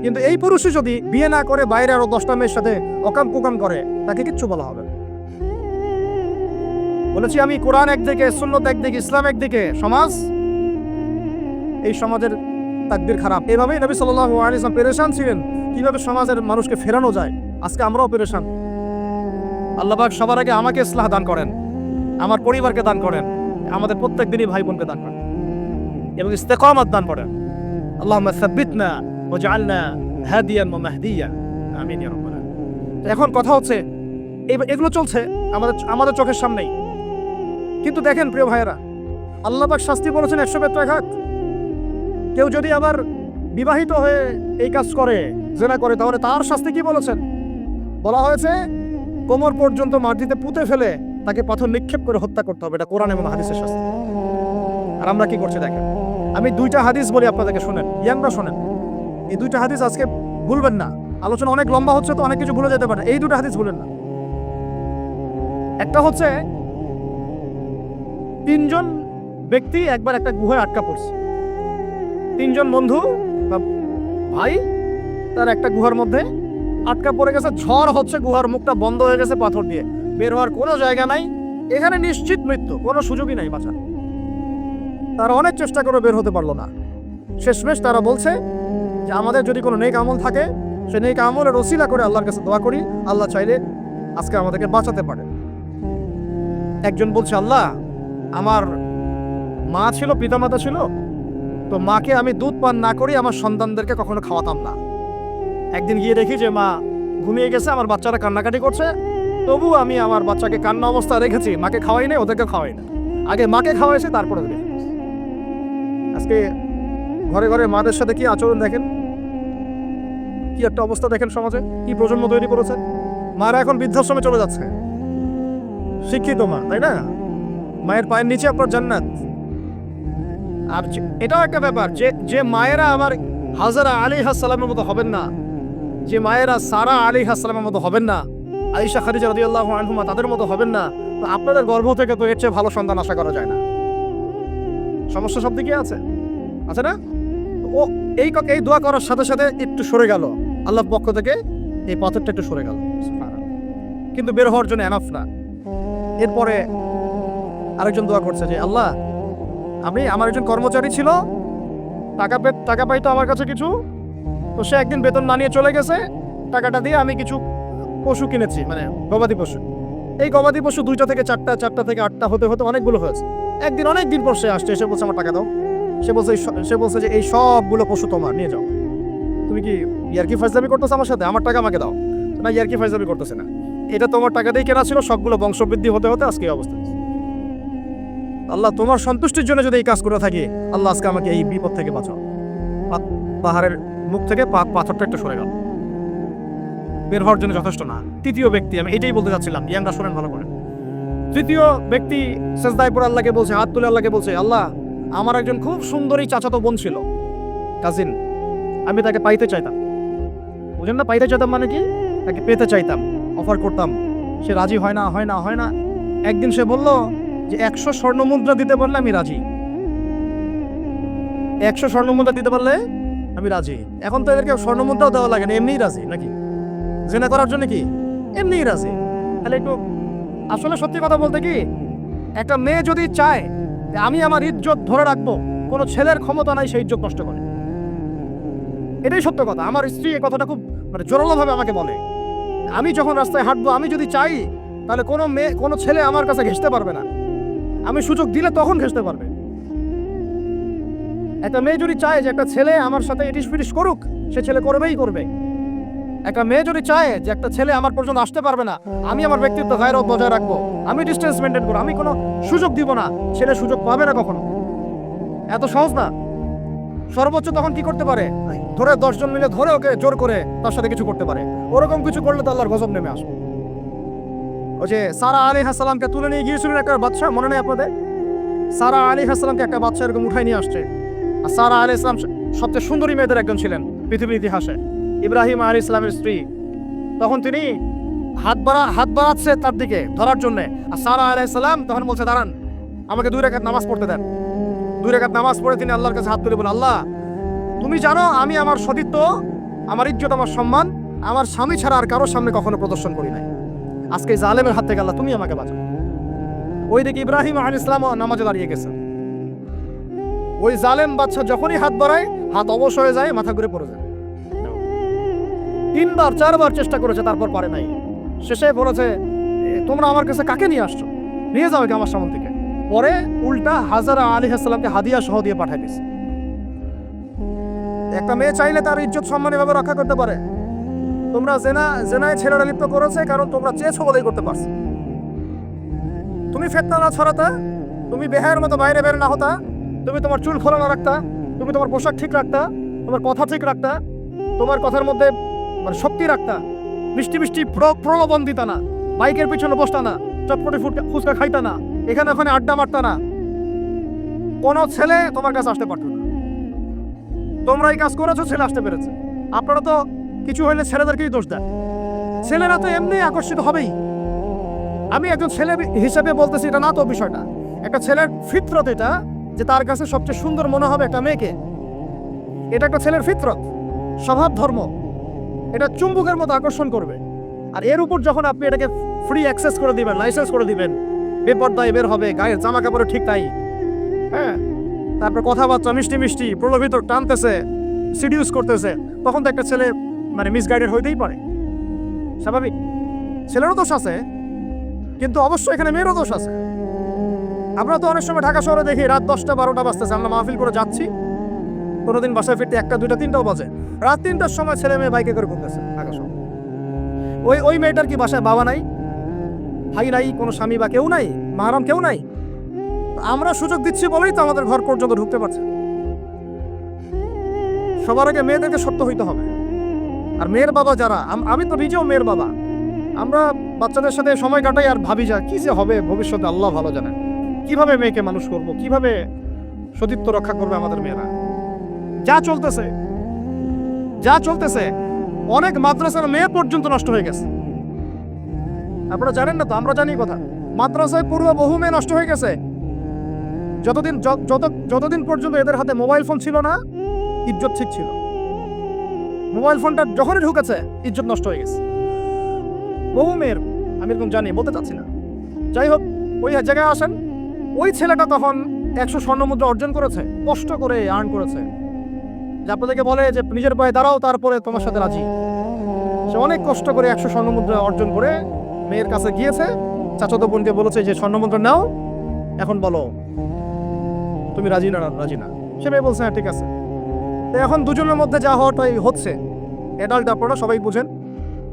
কিন্তু এই পুরুষই যদি বিয়ে না করে বাইরে আরো 10টা মেয়ের সাথে অকাম কুকাম করে, তাকে কিচ্ছু বলা হবে। বলেছি আমি, কোরআন একদিকে, সুন্নত একদিকে, ইসলাম একদিকে, সমাজ, এই সমাজের তাকদীর খারাপ। এভাবেই নবী সাল্লাল্লাহু আলাইহি ওয়াসাল্লাম পেরেশান ছিলেন কিভাবে সমাজের মানুষকে ফেরানো যায়। আজকে আমরাও পেরেশান। আল্লাহ পাক সবার আগে আমাকে ইসলাহ দান করেন, আমার পরিবারকে দান করেন, আমাদের প্রত্যেক দিনই ভাই বোনকে দান করেন এবং ইস্তেকামাত দান করেন। আল্লাহুম্মা সাব্বিতনা ওয়াজআলনা হাদিয়ান ওয়া মাহদিয়া, আমিন ইয়া রাব্বাল আলামিন। এখন কথা হচ্ছে এগুলো চলছে আমাদের চোখের সামনেই। কিন্তু দেখেন প্রিয় ভাইয়েরা, আল্লাহ পাক শাস্তি বলেছেন 100 বেত্রাঘাত। কেউ যদি আবার বিবাহিত হয়ে এই কাজ করে, জেনা করে, তাহলে তার শাস্তি কি বলেছেন? বলা হয়েছে কোমর পর্যন্ত মাটিতে পুঁতে ফেলে তাকে পাথর নিক্ষেপ করে হত্যা করতে হবে। এটা কোরআন এবং হাদিসের শাস্তি। আর আমরা কি করছি দেখেন। আমি 2টা হাদিস বলি আপনাদেরকে, শোনেন, ইয়াংরা শোনেন। এই 2টা হাদিস আজকে ভুলবেন না। আলোচনা অনেক লম্বা হচ্ছে তো অনেক কিছু ভুলে যেতে পারে, এই 2টা হাদিস ভুলেন না। একটা হচ্ছে 3 জন ব্যক্তি একবার একটা গুহায় আটকা পড়ছে। 3 জন বন্ধু বা ভাই তার একটা গুহার মধ্যে আটকা পড়ে গেছে। ঝড় হচ্ছে, গুহার মুখটা বন্ধ হয়ে গেছে পাথর দিয়ে, বের হওয়ার কোনো জায়গা নাই। এখানে নিশ্চিত মৃত্যু, কোনো সুযোগই নাই বাঁচার। তারা অনেক চেষ্টা করে বের হতে পারলো না। শেষমেশ তারা বলছে যে আমাদের যদি কোনো নেক আমল থাকে, সে নেক আমলের ওসিলা করে আল্লাহর কাছে দোয়া করি, আল্লাহ চাইলে আজকে আমাদেরকে বাঁচাতে পারে। একজন বলছে, আল্লাহ আমার মা ছিল, পিতামাতা ছিল, তো মাকে আমি দুধ পান না করি আমার সন্তানদেরকে কখনো খাওয়াতাম না। একদিন গিয়ে দেখি যে মা ঘুমিয়ে গেছে, আমার বাচ্চারা কান্নাকাটি করছে, তবু আমি আমার বাচ্চাকে কান্না অবস্থায় রেখেছি, মাকে খাওয়াই নাই, ওদেরকে খাওয়াই না, আগে মাকে খাওয়াইছে তারপরে। আজকে ঘরে ঘরে মাদের সাথে কি আচরণ দেখেন, কি একটা অবস্থা দেখেন, সমাজে কি প্রজন্ম তৈরি করেছে। মারা এখন বৃদ্ধাশ্রমে চলে যাচ্ছে। শিক্ষিত মা, তাই না? মায়ের পায়ের নিচে আপনার জান্নাত। আর এটাও একটা ব্যাপার যে মায়েরা আমার হাজরা আলাইহিস সালামের মতো হবেন না, যে মায়েরা সারা আলাইহিস সালামের মতো হবেন না, আয়েশা খাদিজা রাদিয়াল্লাহু আনহুমা তাদের মতো হবেন না, তো আপনাদের গর্ভ থেকে তো এর চেয়ে ভালো সন্তান আশা করা যায় না। সমস্যা সব দিকে আছে না? ও এই দোয়া করার সাথে সাথে একটু সরে গেল, আল্লাহর পক্ষ থেকে এই পাথরটা একটু সরে গেল, কিন্তু বের হওয়ার জন্য এনাফ না। এরপরে আরেকজন দোয়া করছে যে আল্লাহ, আমার একজন কর্মচারী ছিল, টাকা পাইতো আমার কাছে কিছু, তো সে একদিন বেতন না নিয়ে চলে গেছে। টাকাটা দিয়ে আমি কিছু পশু কিনেছি, মানে গবাদি পশু। এই গবাদি পশু 2টা থেকে 4টা, 4টা থেকে 8টা হতে হতে অনেকগুলো হয়েছে। একদিন অনেকদিন পর সে আসছে, এসে বলছে আমার টাকা দাও। সে বলছে যে এই সবগুলো পশু তোমার, নিয়ে যাও। তুমি কি ইয়ার্কি ফাজলামি করতেছো আমার সাথে? আমার টাকা আমাকে দাও। না, ইয়ার্কি ফাজলামি করতেছে না, এটা তোমার টাকা দিয়ে কেনা ছিল, সবগুলো বংশবৃদ্ধি হতে হতে আজকে এই অবস্থা। আল্লাহ তোমার সন্তুষ্টির জন্য যদি এই কাজ করে থাকি, আল্লাহ আজকে আমাকে এই বিপদ থেকে বাঁচাও। পাহাড়ের মুখ থেকে পাথরটা একটু সরে গেল, বের হওয়ার জন্য যথেষ্ট না। 3য় ব্যক্তি, আমি এটাই বলতে চাচ্ছিলাম, ইয়াংরা শোনেন ভালো করে। 3য় ব্যক্তি সেজদায় পড়ে আল্লাহকে বলছে, হাত তুলে আল্লাহকে বলছে, আল্লাহ আমার একজন খুব সুন্দরী চাচাতো বোন ছিল, কাজিন, আমি তাকে পাইতে চাইতাম। বুঝেন না, পাইতে চাইতাম মানে কি? তাকে পেতে চাইতাম, অফার করতাম, সে রাজি হয় না। একদিন সে বলল যে 100 স্বর্ণ মুদ্রা দিতে পারলে আমি রাজি। 100 স্বর্ণমুদ্রা দিতে পারলে আমি রাজি। এখন তো এদেরকে স্বর্ণমুদ্রাও দেওয়া লাগে না, এমনিই রাজি নাকি? জেনা করার জন্য কি এমনিই রাজি? তাহলে একটু আসলে সত্যি কথা বলতে কি, একটা মেয়ে যদি চায় যে আমি আমার ইজ্জত ধরে রাখবো, কোনো ছেলের ক্ষমতা নাই সেই ইজ্জত নষ্ট করে। এটাই সত্য কথা। আমার স্ত্রী এই কথাটা খুব জোরালোভাবে আমাকে বলে, আমি যখন রাস্তায় হাঁটবো, আমি যদি চাই তাহলে কোনো ছেলে আমার কাছে ঘেঁষতে পারবে না, আমি সুযোগ দিলে তখন ঘেঁষতে পারবে। একটা মেয়ে যদি চায় যে একটা ছেলে আমার সাথে ইটিস ফিটিস করুক, সে ছেলে করবেই করবে। একটা মেয়ে যদি চায় যে একটা ছেলে আমার পর্যন্ত আসতে পারবে না, আমি আমার ব্যক্তিত্ব গায়রত বজায় রাখবো, আমি ডিস্টেন্স মেনটেন করবো, আমি কোনো সুযোগ দিব না, ছেলে সুযোগ পাবে না কখনো। এত সহজ না। সর্বোচ্চ তখন কি করতে পারে, ধরে 10 জন মিলে ধরে ওকে জোর করে তার সাথে কিছু করতে পারে। ওরকম কিছু করলে তো আল্লাহর গজব নেমে আসবে। ওই যে সারা আলাইহিস সালামকে তুলে নিয়ে গিয়েছিলেন একটা বাদশা, মনে নেই আপনাদের? সারা আলাইহিস সালামকে একটা বাদশা এরকম উঠাই নিয়ে আসছে। আর সারা আলাইহিস সালাম সবচেয়ে সুন্দরী মেয়েদের একজন ছিলেন পৃথিবীর ইতিহাসে, ইব্রাহিম আলাইহিস সালামের স্ত্রী। তখন তিনি হাত বাড়াচ্ছে তার দিকে ধরার জন্য, আর সারা আলাইহিস সালাম তখন বলছে, দাঁড়ান, আমাকে 2 রাকাত নামাজ পড়তে দেন। 2 রাকাত নামাজ পড়ে তিনি আল্লাহর কাছে হাত তুলে বলেন, আল্লাহ তুমি জানো আমি আমার সতীত্ব, আমার ইজ্জত, আমার সম্মান আমার স্বামী ছাড়া আর কারোর সামনে কখনো প্রদর্শন করি নাই। আজকে জালেমের হাত থেকে আল্লাহ তুমি আমাকে বাঁচাও। ওই দিকে ইব্রাহিম আলাইহিস সালাম নামাজে দাঁড়িয়ে গেছে। ওই জালেম বাদশা যখনই হাত বাড়ায়, হাত অবশ হয়ে যায়, মাথা ঘুরে পড়ে যায়। 3বার 4বার চেষ্টা করেছে, তারপর পারে নাই। শেষে বলেছে, তোমরা আমার কাছে কাকে নিয়ে আসছো, নিয়ে যাও একে আমার সামনে থেকে। পরে উল্টা হাজারা আলাইহিস সালামকে হাদিয়া সহ দিয়ে পাঠায় দিয়েছে। একটা মেয়ে চাইলে তার ইজ্জত সম্মান এভাবে রক্ষা করতে পারে। তোমরা জেনায় ছেলেরা লিপ্ত করেছে কারণ তোমরা চেয়েছো বলেই করতে পারছো। তুমি ফিতনা না ছড়াতা, তুমি বেহায়ের মতো বাইরে বের না হতা, তুমি তোমার চুল খোলা না রাখতা, তুমি তোমার পোশাক ঠিক রাখতা, তোমার কথা ঠিক রাখতা, তোমার কথার মধ্যে শক্তি রাখতা, মিষ্টি মিষ্টি প্রলোভন দিতা না, বাইকের পিছনে বসতা না, চটপটি ফুচকা খাইতা না, এখানে ওখানে আড্ডা মারতা না, কোনো ছেলে তোমার কাছে আসতে পারতো না। তোমরা এই কাজ করেছো, ছেলে আসতে পেরেছে। আপনারা তো কিছু হইলে ছেলেদেরকেই দোষ দেন। ছেলেরা তো এমনি আকর্ষিত হবেই। আমি একজন ছেলে হিসেবে বলতেছি এটা না তো বিষয়টা। একটা ছেলের ফিতরত এটা, যে তার কাছে সবচেয়ে সুন্দর মনে হবে একটা মেয়েকে। এটা একটা ছেলের ফিতরত, স্বভাব ধর্ম, এটা চুম্বকের মতো আকর্ষণ করবে। আর এর উপর যখন আপনি এটাকে ফ্রি অ্যাক্সেস করে দিবেন, লাইসেন্স করে দিবেন, বেপরদায় বের হবে, গায়ের জামা কাপড়ে ঠিক নাই, হ্যাঁ, তারপর কথাবার্তা মিষ্টি মিষ্টি প্রলোভিত টানতেছে, সিডিউস করতেছে, তখন তো একটা ছেলে মিসগাইডেড হইতেই পারে, স্বাভাবিক। ছেলেরও দোষ আছে, কিন্তু অবশ্যই এখানে মেয়েরও দোষ আছে। আমরা তো অনেক সময় ঢাকা শহরে দেখি রাত 10টা 12টা বাজতেছে, আমরা মাহফিল করে যাচ্ছি, কোনোদিন বাসায় ফিরতে 1টা 2টা 3টাও বাজে। রাত 3টার সময় ছেলে মেয়ে বাইকে করে ঘুরতেছে ঢাকা শহরে। ওই মেয়েটার কি বাসায় বাবা নাই, ভাই নাই, কোনো স্বামী বা কেউ নাই, মাহারাম কেউ নাই? আমরা সুযোগ দিচ্ছি বলেই তো আমাদের ঘর পর্যন্ত ঢুকতে পারছে। সবার আগে মেয়েদেরকে সত্য হইতে হবে। আর মেয়ের বাবা যারা, আমি তো নিজেও মেয়ের বাবা, আমরা বাচ্চাদের সাথে সময় কাটাই আর ভাবি যা কি যে হবে ভবিষ্যতে আল্লাহ ভালো জানেন। কিভাবে মেয়েকে মানুষ করব, কিভাবে সতীত্ব রক্ষা করবে আমাদের মেয়েরা। যা চলতেছে অনেক মাদ্রাসার মেয়ে পর্যন্ত নষ্ট হয়ে গেছে। আপনারা জানেন না তো, আমরা জানি কথা। মাদ্রাসায় পড়ুয়া বহু মেয়ে নষ্ট হয়ে গেছে। যতদিন পর্যন্ত এদের হাতে মোবাইল ফোন ছিল না, ইজ্জত ঠিক ছিল। মোবাইল ফোনটা যখনই ঢুকেছে, ইজ্জত নষ্ট হয়ে গেছে বহু মেয়ের। আমি এরকম জানি, বলতে চাচ্ছি না। যাই হোক, ওই জায়গায় আসেন, ওই ছেলেটা তখন 100 স্বর্ণমুদ্রা অর্জন করেছে, কষ্ট করে আর্ন করেছে। যে আপনাদেরকে বলে যে নিজের পায়ে দাঁড়াও, তারপরে তোমার সাথে রাজি। সে অনেক কষ্ট করে 100 স্বর্ণমুদ্রা অর্জন করে মেয়ের কাছে গিয়েছে, চাচাতো বোনকে বলেছে যে স্বর্ণমুদ্রা নাও, এখন বলো তুমি রাজি না। সে মেয়ে বলছে হ্যাঁ ঠিক আছে। তো এখন দুজনের মধ্যে যা হওয়াটাই হচ্ছে, অ্যাডাল্ট আপনারা সবাই বুঝেন।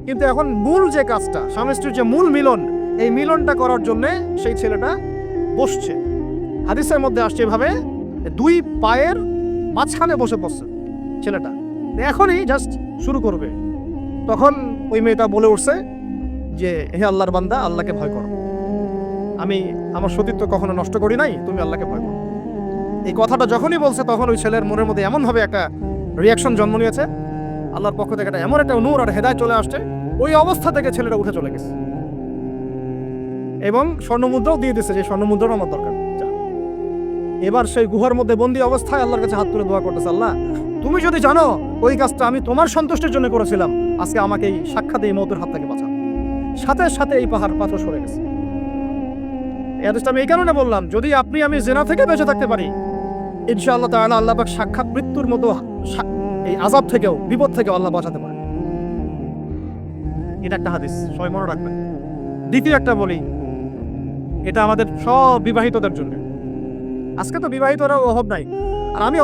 কিন্তু এখন মূল যে কাজটা, স্বামী স্ত্রীর যে মূল মিলন, এই মিলনটা করার জন্যে সেই ছেলেটা বসছে। হাদিসের মধ্যে আসছে এভাবে, 2 পায়ের মাঝখানে বসে পড়ছে ছেলেটা, এখনই জাস্ট শুরু করবে। তখন ওই মেয়েটা বলে উঠছে যে হে আল্লাহর বান্দা, আল্লাহকে ভয় করো, আমি আমার সতীত্ব কখনো নষ্ট করি নাই, তুমি আল্লাহকে ভয় করো। এই কথাটা যখনই বলছে, তখন ওই ছেলের মনের মধ্যে এমনভাবে একটা রিয়াকশন জন্ম নিয়েছে, আল্লাহর পক্ষ থেকে এমন একটা নূর আর হেদায়েত চলে আসছে, ওই অবস্থা থেকে ছেলেটা উঠে চলে গেছে এবং স্বর্ণমুদ্রাও দিয়ে দিচ্ছে, যে স্বর্ণমুদ্রাও আমার দরকার। এবার সেই গুহার মধ্যে বন্দী অবস্থায় আল্লাহর কাছে হাত তুলে দোয়া করতেছে, আল্লাহ তুমি যদি জানো ওই কাজটা আমি তোমার সন্তুষ্টির জন্য করেছিলাম, আজকে আমাকে এই সাক্ষাৎ এই মৌতের হাত থেকে বাঁচাও। সাথে সাথে এই পাথর সরে গেছে। এই হাদিসটা আমি এই কারণে বললাম, যদি আপনি আমি জিনা থেকে বেঁচে থাকতে পারি, ইনশাআল্লাহ তাআলা আল্লাহ পাক সাক্ষাৎ মৃত্যুর মতো এই আযাব থেকেও, বিপদ থেকেও আল্লাহ বাঁচাতে পারে। এটা একটা হাদিস, সবাই মনে রাখবেন। দ্বিতীয় একটা বলি, এটা আমাদের সব বিবাহিতদের জন্য। আজকে তো বিবাহিতরা অভাব নাই। আর আমি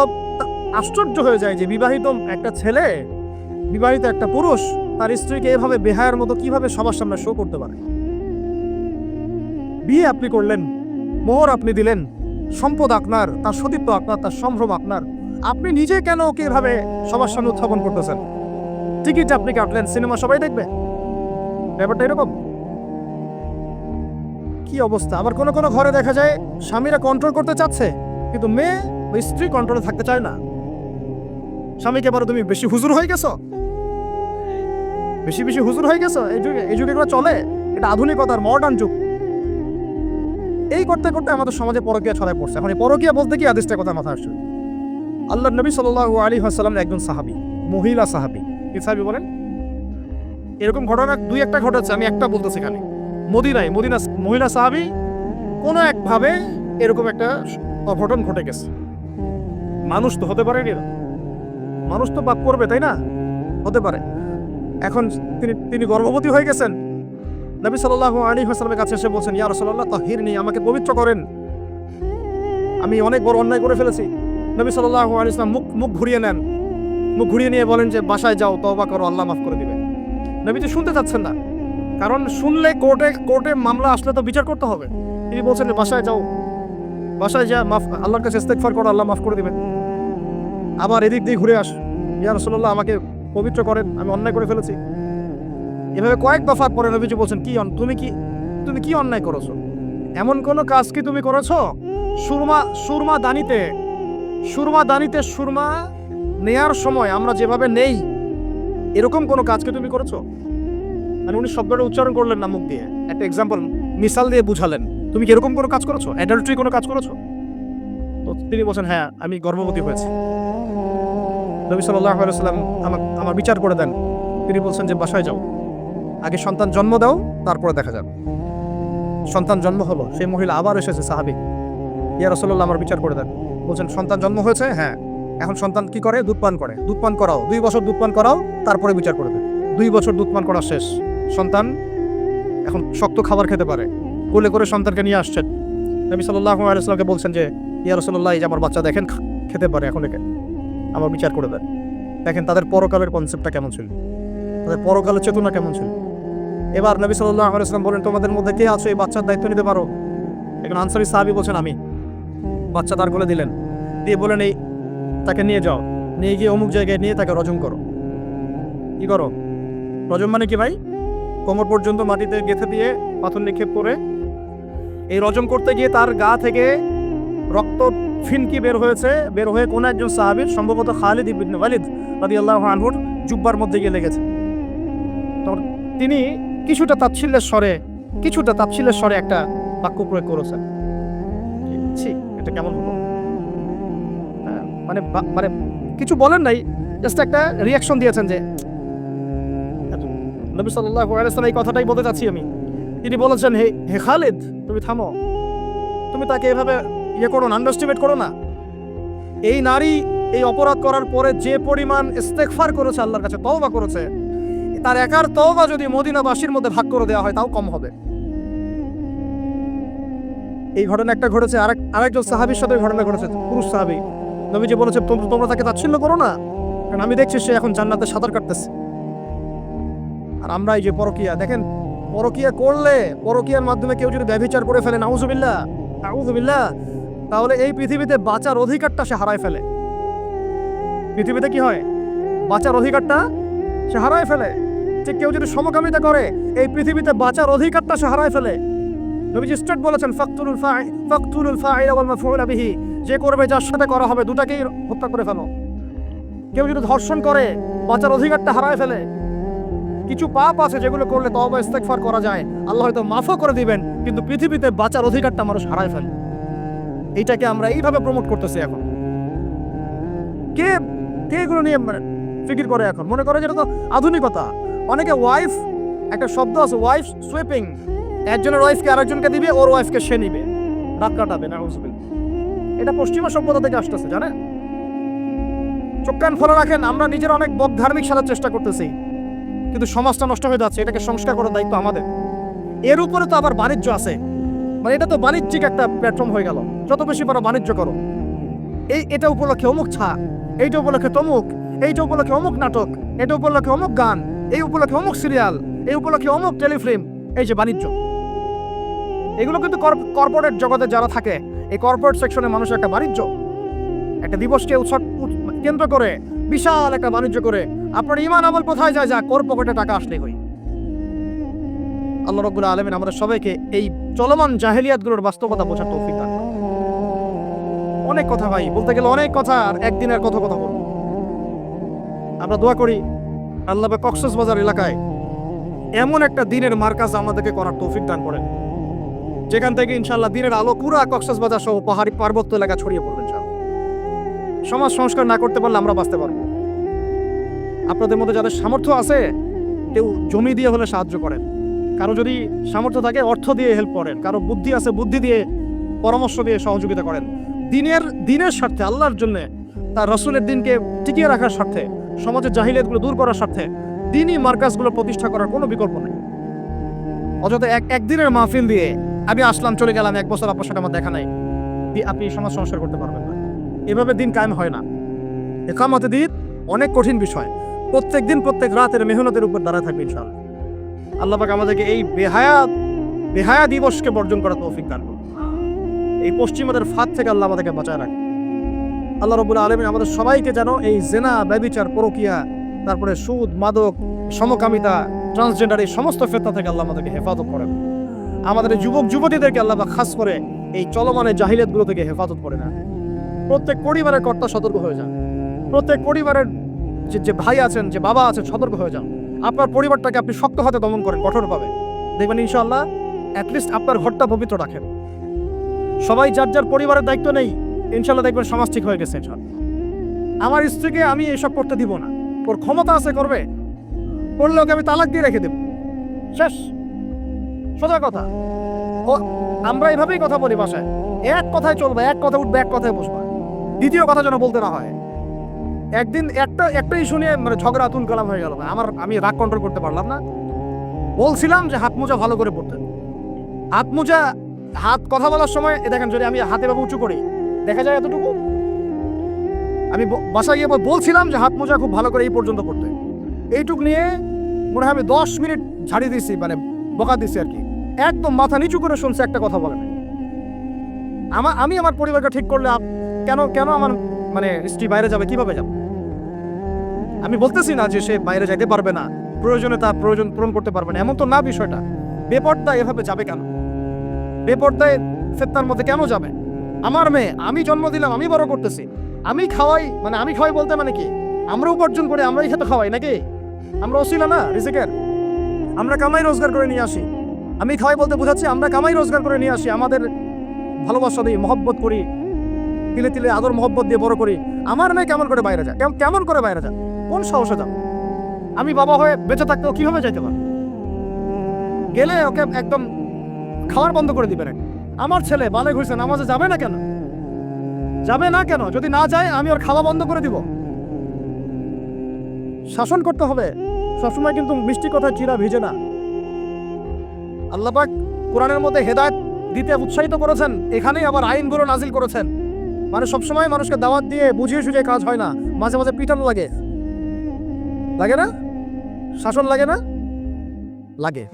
আশ্চর্য হয়ে যাই যে বিবাহিত একটা ছেলে, বিবাহিত একটা পুরুষ তার স্ত্রীকে এভাবে বেহায়ার মতো কিভাবে সবার সামনে শো করতে পারে। বিয়ে আপনি করলেন, মোহর আপনি দিলেন, সম্পদ আপনার, তার সতীত্ব আপনার, তার সম্ভ্রম আপনার, আপনি নিজে কেন ওকে এভাবে সবার সামনে উত্থাপন করতেছেন? টিকিট আপনি কাটলেন, সিনেমা সবাই দেখবে, ব্যাপারটা এরকম। কি অবস্থা! আবার কোন কোন ঘরে দেখা যায় স্বামীরা কন্ট্রোল করতে চাচ্ছে, কিন্তু মেয়ে ওই স্ত্রী কন্ট্রোলে থাকতে চায় না। স্বামীকে বলো তুমি বেশি হুজুর হয়ে গেছো, বেশি বেশি হুজুর হয়ে গেছো। এই যুগে এগুলো চলে, এটা আধুনিকতার মডার্ন যুগ। এই করতে করতে আমাদের সমাজে পরকীয়া ছড়ায় পড়ছে। এখন এই পরকীয়া বলতে কি হাদিসটার কথা মাথায় আসছে। আল্লাহর নবী সাল্লাল্লাহু আলাইহি ওয়াসাল্লামের একজন সাহাবী, মহিলা সাহাবী। কি সাহাবী বলেন? এরকম ঘটনা দুই একটা ঘটেছে, আমি একটা বলতেছি এখানে। মদিনা মহিলা সাহাবী কোনো একভাবে এরকম একটা অঘটন ঘটে গেছে। মানুষ তো হতে পারে, মানুষ তো পাপ করবে, তাই না? হতে পারে। এখন তিনি গর্ভবতী হয়ে গেছেন। নবী সাল্লাল্লাহু আলাইহি ওয়াসাল্লামের কাছে এসে বলছেন, ইয়া রাসূলুল্লাহ তাহহিরনি, আমাকে পবিত্র করেন, আমি অনেক বড় অন্যায় করে ফেলেছি। নবী সাল্লাল্লাহু আলাইহি ওয়াসাল্লাম মুখ ঘুরিয়ে নেন, মুখ ঘুরিয়ে নিয়ে বলেন যে বাসায় যাও, তওবা করো, আল্লাহ মাফ করে দিবেন। নবী তো শুনতে চাচ্ছেন না, কারণ শুনলে কোর্টে মামলা আসলে তো বিচার করতে হবে। তিনি বলছেন যে বাসায় যাও, বাসায় যা আল্লাহর কাছে ইস্তেগফার করো, আল্লাহ মাফ করে দিবেন। আবার এদিক দিয়ে ঘুরে আস, ইয়া রাসূলুল্লাহ আমাকে পবিত্র করেন, আমি অন্যায় করে ফেলেছি। এভাবে কয়েক দফা পরে নবীজি বলছেন, তুমি কি অন্যায় করেছো? এমন কোন কাজ কি তুমি করেছো? সুরমা দানিতে সুরমা নেয়ার সময় আমরা যেভাবে নেই, এরকম কোন কাজ কি তুমি করেছো? মানে উনি শব্দটা উচ্চারণ করলেন না মুখ দিয়ে, একটা এক্সাম্পল মিসাল দিয়ে বুঝালেন, তুমি কি এরকম কোনো কাজ করেছো? অ্যাডাল্টারি কোনো কাজ করেছো? তো তিনি বলছেন, হ্যাঁ আমি গর্ভবতী হয়েছি। নবী সাল্লাল্লাহু আলাইহি ওয়াসাল্লাম আমার বিচার করে দেন। তিনি বলছেন যে বাসায় যাও, আগে সন্তান জন্ম দাও, তারপরে দেখা যাবে। সন্তান জন্ম হলো, সেই মহিলা আবার এসেছে, সাহাবী, ইয়া রাসূলুল্লাহ আমার বিচার করে দেন। বলছেন সন্তান জন্ম হয়েছে, হ্যাঁ। এখন সন্তান কি করে? দুধ পান করে। দুধ পান করাও, 2 বছর দুধ পান করাও, তারপরে বিচার করে দেন। 2 বছর দুধ পান করা শেষ, সন্তান এখন শক্ত খাবার খেতে পারে, কোলে করে সন্তানকে নিয়ে আসছেন। নবী সাল্লাল্লাহু আলাইহি ওয়াসাল্লামকে বলছেন যে ইয়া রাসূলুল্লাহ, এই যে আমার বাচ্চা দেখেন খেতে পারে, এখন একে আমার বিচার করে দেন। দেখেন তাদের পরকালের কনসেপ্টটা কেমন ছিল, তাদের পরকালের চেতনা কেমন ছিল। এবার নবী সাল্লাল্লাহু আলাইহি ওয়াসাল্লাম বলেন, তোমাদের মধ্যে কে আছে এই বাচ্চার দায়িত্ব নিতে পারো? একজন আনসারী সাহাবী বলছেন আমি। বাচ্চা তার কোলে দিলেন, দিয়ে বলেন এই তাকে নিয়ে যাও, নিয়ে গিয়ে অমুক জায়গায় নিয়ে তাকে রজম করো। কি করো? রজম মানে কি ভাই? কোমর পর্যন্ত মাটিতে গেঁথে দিয়ে পাথর নিক্ষেপ করে, এই রজম করতে গিয়ে তার গা থেকে রক্ত ফিনকি বের হয়ে কোন একজন সাহাবীর, সম্ভবত খালিদ ইবনে ওয়ালিদ রাদিয়াল্লাহু আনহুর জুব্বার মধ্যে গিয়ে লেগেছে। তখন তিনি কিছুটা তাচ্ছিল্যের স্বরে একটা বাক্য প্রয়োগ করেছেন, এটা কেমন হলো? মানে কিছু বলেন নাই, জাস্ট একটা রিয়াকশন দিয়েছেন যে নবী সাল্লাল্লাহু আলাইহি ওয়াসাল্লাম এই কথাটাই বলতে চাচ্ছি আমি। তিনি বলেছেন, হে খালিদ, তুমি থামো, তুমি তাকে এভাবে করো না, আন্ডারস্টিমেট করো না। এই নারী এই অপরাধ করার পরে যে পরিমাণ ইস্তেগফার করেছে, আল্লাহর কাছে তওবা করেছে, তার একার তওবা যদি মদিনাবাসীর মধ্যে ভাগ করে দেওয়া হয় তাও কম হবে। এই ঘটনা একটা ঘটেছে, আরেকজন সাহাবীর সাথে ঘটনা ঘটেছে, পুরুষ সাহাবী। নবীজি বলেছে তোমরা তাকে তাচ্ছিল্য করো না, কারণ আমি দেখছি সে এখন জান্নাতে সাঁতার কাটতেছে। আর আমরা এই যে পরকীয়া, দেখেন পরকীয়া করলে, পরকীয়ার মাধ্যমে কেউ যদি ব্যভিচার করে ফেলে, নাউযুবিল্লাহ, তাহলে এই পৃথিবীতে বাঁচার অধিকারটা সে হারায় ফেলে। পৃথিবীতে কি হয়? বাঁচার অধিকারটা সে হারায় ফেলে। ঠিক কেউ যদি সমকামিতা করে, এই পৃথিবীতে বাঁচার অধিকারটা সে হারায় ফেলে। নবীজি স্ট্রেট বলেছেন, ফাকতুলুল ফাইল ওয়াল মাফউল বিহি, যে করবে যার সাথে করা হবে দুটাকেই হত্যা করে ফেলো। কেউ যদি ধর্ষণ করে, বাঁচার অধিকারটা হারায় ফেলে। কিছু পাপ আছে যেগুলো করলে তওবা ইস্তেগফার করা যায়, আল্লাহ হয়তো মাফও করে দিবেন, কিন্তু পৃথিবীতে বাঁচার অধিকারটা মানুষ হারায় ফেলে। এইটাকে আমরা এইভাবে প্রমোট করতেছি এখন। কে কে এগুলো নিয়ে ফিকির করে এখন? মনে করে যেটা তো আধুনিকতা। অনেকে ওয়াইফ, একটা শব্দ আছে ওয়াইফ সুইপিং, একজনের ওয়াইফকে আরেকজনকে দিবে, ওর ওয়াইফকে সে নিবে, রাত কাটাবে। নাউজুবিল্লাহ। এটা পশ্চিমা সভ্যতা থেকে আসতেছে, জানেন? চোখ কান খোলা রাখেন। আমরা নিজের অনেক বক ধার্মিক সাজার চেষ্টা করতেছি, কিন্তু সমাজটা নষ্ট হয়ে যাচ্ছে। এটাকে সংস্কার করার দায়িত্ব আমাদের। এর উপরে তো আবার বাণিজ্য আছে, মানে এটা তো বাণিজ্যিক একটা প্ল্যাটফর্ম হয়ে গেল। যত বেশি পারো বাণিজ্য করো। এটা উপলক্ষে অমুক ছা, এইটা উপলক্ষে তমুক, এইটা উপলক্ষে অমুক নাটক, এটা উপলক্ষে অমুক গান, এই উপলক্ষে অমুক সিরিয়াল, এই উপলক্ষে অমুক টেলিফিল্ম। এই যে বাণিজ্য, এগুলো কিন্তু কর্পোরেট জগতে যারা থাকে, এই কর্পোরেট সেকশনে মানুষের একটা বাণিজ্য, একটা দিবসকে কেন্দ্র করে বিশাল একটা বাণিজ্য করে আপনার ইমান আমল কোথায় যায়? যাক, ওর পকেটে টাকা আসলেই হই। আল্লাহ রাব্বুল আলামিন আমাদের সবাইকে এই চলমান জাহেলিয়াতগুলোর বাস্তবতা বোঝার তৌফিক দান করুন। অনেক কথা ভাই, বলতে গেলে অনেক কথা, আর একদিনের কথা বলবো। আমরা দোয়া করি আল্লাহ কক্সবাজার এলাকায় এমন একটা দিনের মার্কাজ আমাদেরকে করার তৌফিক দান করেন, যেখান থেকে ইনশাআল্লাহ দিনের আলো পুরা কক্সবাজার সহ পাহাড়ি পার্বত্য এলাকা ছড়িয়ে পড়বেন। সমাজ সংস্কার না করতে পারলে আমরা বাঁচতে পারবো। আপনাদের মধ্যে যাদের সামর্থ্য আছে, কেউ জমি দিয়ে হলে সাহায্য করেন, কারো যদি সামর্থ্য থাকে অর্থ দিয়ে হেল্প করেন, কারো বুদ্ধি আছে বুদ্ধি দিয়ে, পরামর্শ দিয়ে সহযোগিতা করেন। দিনের স্বার্থে, আল্লাহর জন্য, তার রাসূলের দিনকে টিকিয়ে রাখার স্বার্থে, সমাজের জাহিলিয়াতগুলো দূর করার স্বার্থে দিনই মার্কাজগুলো প্রতিষ্ঠা করার কোনো বিকল্প নেই। অযথা একদিনের মাহফিল দিয়ে আমি আসলাম চলে গেলাম, 1 বছর আপনার সাথে আমার দেখা নাই, আপনি সমাজ সংস্কার করতে পারবেন না। এভাবে দিন কায়েম হয় না। ইকামতে দিন অনেক কঠিন বিষয়। প্রত্যেক দিন প্রত্যেক রাতের মেহনতের উপর দাঁড়ায় থাকবে ইনশাআল্লাহ। আল্লাহ পাক আমাদেরকে এই বেহায়া দিবসকে বর্জন করার তৌফিক দান করুন। এই পশ্চিমাদের ফাঁদ থেকে আল্লাহ আমাদেরকে বাঁচায় রাখুন। আল্লাহ রাব্বুল আলামিন আমাদের সবাইকে যেন এই জেনা, ব্যভিচার, পরকিয়া, তারপরে সুদ, মাদক, সমকামিতা, ট্রান্সজেন্ডার, এই সমস্ত ফিতনা থেকে আল্লাহ আমাদেরকে হেফাজত করেন। আমাদের যুবক যুবতীদেরকে আল্লাহ পাক খাস করে এই চলমানের জাহিলিয়াতগুলো থেকে হেফাজত করে না। প্রত্যেক পরিবারের কর্তা সতর্ক হয়ে যান। প্রত্যেক পরিবারের যে ভাই আছেন, যে বাবা আছেন, সতর্ক হয়ে যান। আপনার পরিবারটাকে আপনি শক্ত হাতে দমন করেন, কঠোরভাবে, দেখবেন ইনশাআল্লাহ অ্যাটলিস্ট আপনার ঘরটা পবিত্র রাখেন। সবাই যার যার পরিবারের দায়িত্ব নেই, ইনশাআল্লাহ দেখবেন সমাজ ঠিক হয়ে গেছে। আমার স্ত্রীকে আমি এসব করতে দিব না, ওর ক্ষমতা আছে করবে, করলে ওকে আমি তালাক দিয়ে রেখে দেব, শেষ, সোজা কথা। আমরা এইভাবেই কথা বলি বাসায়, এক কথায় চলবে, এক কথা উঠবে, এক কথায় বসবে, দ্বিতীয় কথা যেন বলতে না হয়। একদিন একটা ইস্যু নিয়ে মানে ঝগড়া তুল কালাম হয়ে গেল। আমি রাগ কন্ট্রোল করতে পারলাম না। বলছিলাম যে হাত মোজা ভালো করে পড়তেন। হাত কথা বলার সময় দেখেন, যদি আমি হাতে ভাবে উঁচু করি দেখা যায় এতটুকু। আমি বাসায় গিয়ে বলছিলাম যে হাত মোজা খুব ভালো করে এই পর্যন্ত পড়তে। এইটুক নিয়ে মনে হয় আমি 10 মিনিট ঝাড়ি দিছি, মানে বকা দিছি আর কি। একদম মাথা নিচু করে শুনছে, একটা কথা বলে নাই। আমি আমার পরিবারকে ঠিক করলে কেন আমার মানে স্ত্রী বাইরে যাবে, কিভাবে যাবে? আমি বলতেছি না যে সে বাইরে যাইতে পারবে না, প্রয়োজনে তার প্রয়োজন পূরণ করতে পারবে না, এমন তো না বিষয়টা। বেপর্দা এভাবে যাবে কেন? বেপর্দায় ফিতনার মধ্যে কেন যাবে? আমার মেয়ে, আমি জন্ম দিলাম, আমি বড় করতেছি, আমি খাওয়াই, মানে আমি খাওয়াই বলতে মানে কি, আমরা উপার্জন করে আমরাই খেতে খাওয়াই নাকি? আমরা ওসিলা না রিজিকের, আমরা কামাই রোজগার করে নিয়ে আসি। আমি খাওয়াই বলতে বোঝাচ্ছি আমরা কামাই রোজগার করে নিয়ে আসি, আমাদের ভালোবাসা দিই, মহব্বত করি, তিলে তিলে আদর মহব্বত দিয়ে বড় করি। আমার মেয়ে কেমন করে বাইরে যায়? কেমন করে বাইরে যায়? কোন সাহসে যাও? আমি বাবা হয়ে বেঁচে থাকতে ও কিভাবে যাইতে পারে? গেলে ওকে একদম খাওয়ার বন্ধ করে দিবে। আমার ছেলে বালেগ হয়েছে, নামাজে যাবে না কেন? যাবে না কেন? যদি না যায় আমি ওর খাওয়া বন্ধ করে দিব। শাসন করতে হবে সবসময়, কিন্তু মিষ্টি কথায় চিরা ভিজে না। আল্লাহ পাক কোরআনের মধ্যে হেদায়েত দিতে উৎসাহিত করেছেন, এখানেই আবার আইনগুলো নাজিল করেছেন। মানে সবসময় মানুষকে দাওয়াত দিয়ে বুঝিয়ে সুঝিয়ে কাজ হয় না, মাঝে মাঝে পিটানো লাগে না? শাসন লাগে না? লাগে।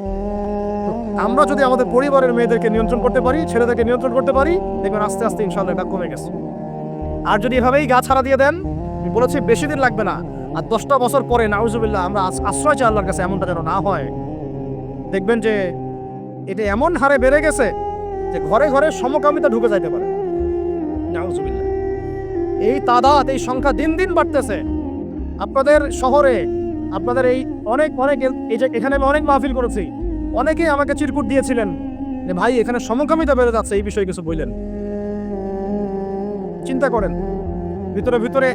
আমরা যদি আমাদের পরিবারের মেয়েদেরকে নিয়ন্ত্রণ করতে পারি, ছেলেদেরকে নিয়ন্ত্রণ করতে পারি, দেখবেন আস্তে আস্তে ইনশাআল্লাহ এটা কমে গেছে। আর যদি এভাবেই গা ছাড়া দিয়ে দেন, আমি বলেছি বেশি দিন লাগবে না, আর 10টা বছর পরে নাউজুবিল্লাহ আমরা আশ্রয় চাই আল্লাহর কাছে, এমনটা যেন না হয়। দেখবেন যে এটা এমন হারে বেড়ে গেছে যে ঘরে ঘরে সমকামিতা ঢুকে যাইতে পারে। নাউজুবিল্লাহ। এই তাদাত, এই সংখ্যা দিন দিন বাড়তেছে। আপনাদের শহরে, আপনাদের এই অনেক এই যে এখানে আমি অনেক মাহফিল করেছি, অনেকেই আমাকে চিরকুট দিয়েছিলেন যে ভাই এখানে সমকামিতা বেড়ে যাচ্ছে, এই বিষয়ে কিছু বললেন। চিন্তা করেন, ভিতরে ভিতরে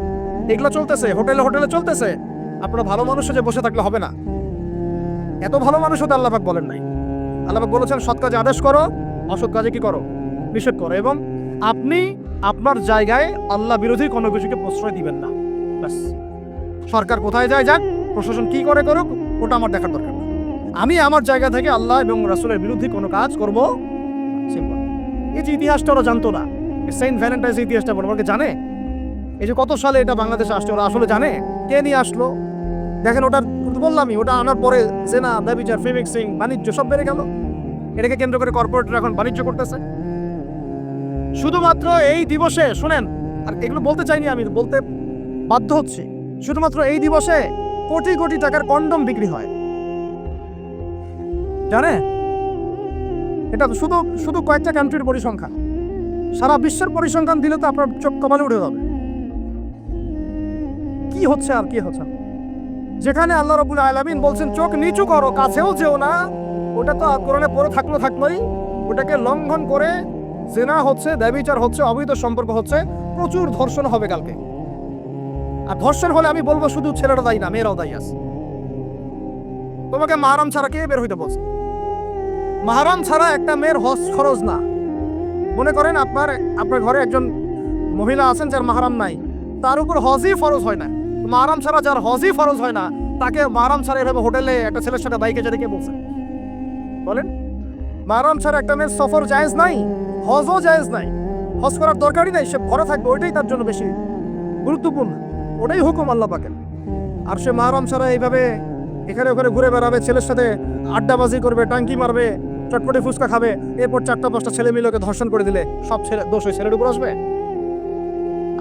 এগুলো চলতেছে, হোটেলে হোটেলে চলতেছে। আপনারা ভালো মানুষ যে বসে থাকলে হবে না। এত ভালো মানুষ হতে আল্লাহ পাক বলেন নাই। আল্লাহ পাক বলেছেন সৎ কাজে আদেশ করো, অসৎ কাজে কি করো, নিষেধ করো। এবং আপনি আপনার জায়গায় আল্লাহ বিরোধী কোনো কিছুকে প্রশ্রয় দিবেন না। ব্যাস, সরকার কোথায় যায় যাক, প্রশাসন কি করে করুক, ওটা আমার দেখার দরকার না। আমি আমার জায়গা থেকে আল্লাহ এবং রাসূলের বিরুদ্ধে কোনো কাজ করব। সিম্পল। এই যে ইতিহাসটা ওরা জানতো না, সেন্ট ভ্যালেন্টাইন্স ইতিহাসটা ওরা জানে? এই যে কত সালে এটা বাংলাদেশে আসছে, ওরা আসলে জানে? কে নিয়ে আসলো? দেখেন, ওটা বললামই, ওটা আনার পরে জেনা, ব্যভিচার, ফ্রি মিক্সিং, বাণিজ্য সব বেড়ে গেল। এটাকে কেন্দ্র করে কর্পোরেটরা এখন বাণিজ্য করতেছে। শুধুমাত্র এই দিবসে শুনেন, আর এগুলো বলতে চাইনি, আমি বলতে বাধ্য হচ্ছি, শুধুমাত্র এই দিবসে কোটি কোটি টাকার কন্ডম বিক্রি হয়, জানে? এটা শুধু শুধু কয়েকটা কান্ট্রির পরিসংখ্যান। সারা বিশ্বের পরিসংখ্যান দিলে তো আপনার চোখ কপালে উঠে যাবে। কি হচ্ছে আর কি হচ্ছে? যেখানে আল্লাহ রাব্বুল আলামিন বলছেন চোখ নিচু করো, কাছেও যেও না, ওটা তো কোরআনে পড়ে থাকলোই, ওটাকে লঙ্ঘন করে জিনা হচ্ছে, ব্যভিচার হচ্ছে, অবৈধ সম্পর্ক হচ্ছে, প্রচুর ধর্ষণ হবে কালকে। আর ধর্ষণ হলে আমি বলবো শুধু ছেলেরা দায়ী না, মেয়েরাও দায়ী আছে। তোমাকে মাহরাম ছাড়া কে বের হইতে বলছে? মাহরাম ছাড়া একটা মেয়ের হজ খরচ না। মনে করেন আপনার ঘরে একজন মহিলা আছেন যার মাহরাম নাই, তার উপর হজই ফরজ হয় না। মাহরাম ছাড়া যার হজই ফরজ হয় না, তাকে মাহরাম ছাড়া এভাবে হোটেলে একটা ছেলের সাথে বাইকে যেতে কে বলছে? বলেন, মাহরাম ছাড়া একটা মেয়ের সফর জায়েজ নাই, হজও জায়েজ নাই, হজ করার দরকারই নাই, সে ঘরে থাকবে, ওইটাই তার জন্য বেশি গুরুত্বপূর্ণ, ওটাই হুকুম আল্লাহ পাকের। আর সে মাহরাম ছাড়া এইভাবে এখানে ওখানে ঘুরে বেড়াবে, ছেলের সাথে আড্ডাবাজি করবে, টাঙ্কি মারবে, চটপটে ফুচকা খাবে, এরপর 4-5টা ছেলে মিলে ওকে ধর্ষণ করে দিলে সব দোষ ওই ছেলের উপর আসবে?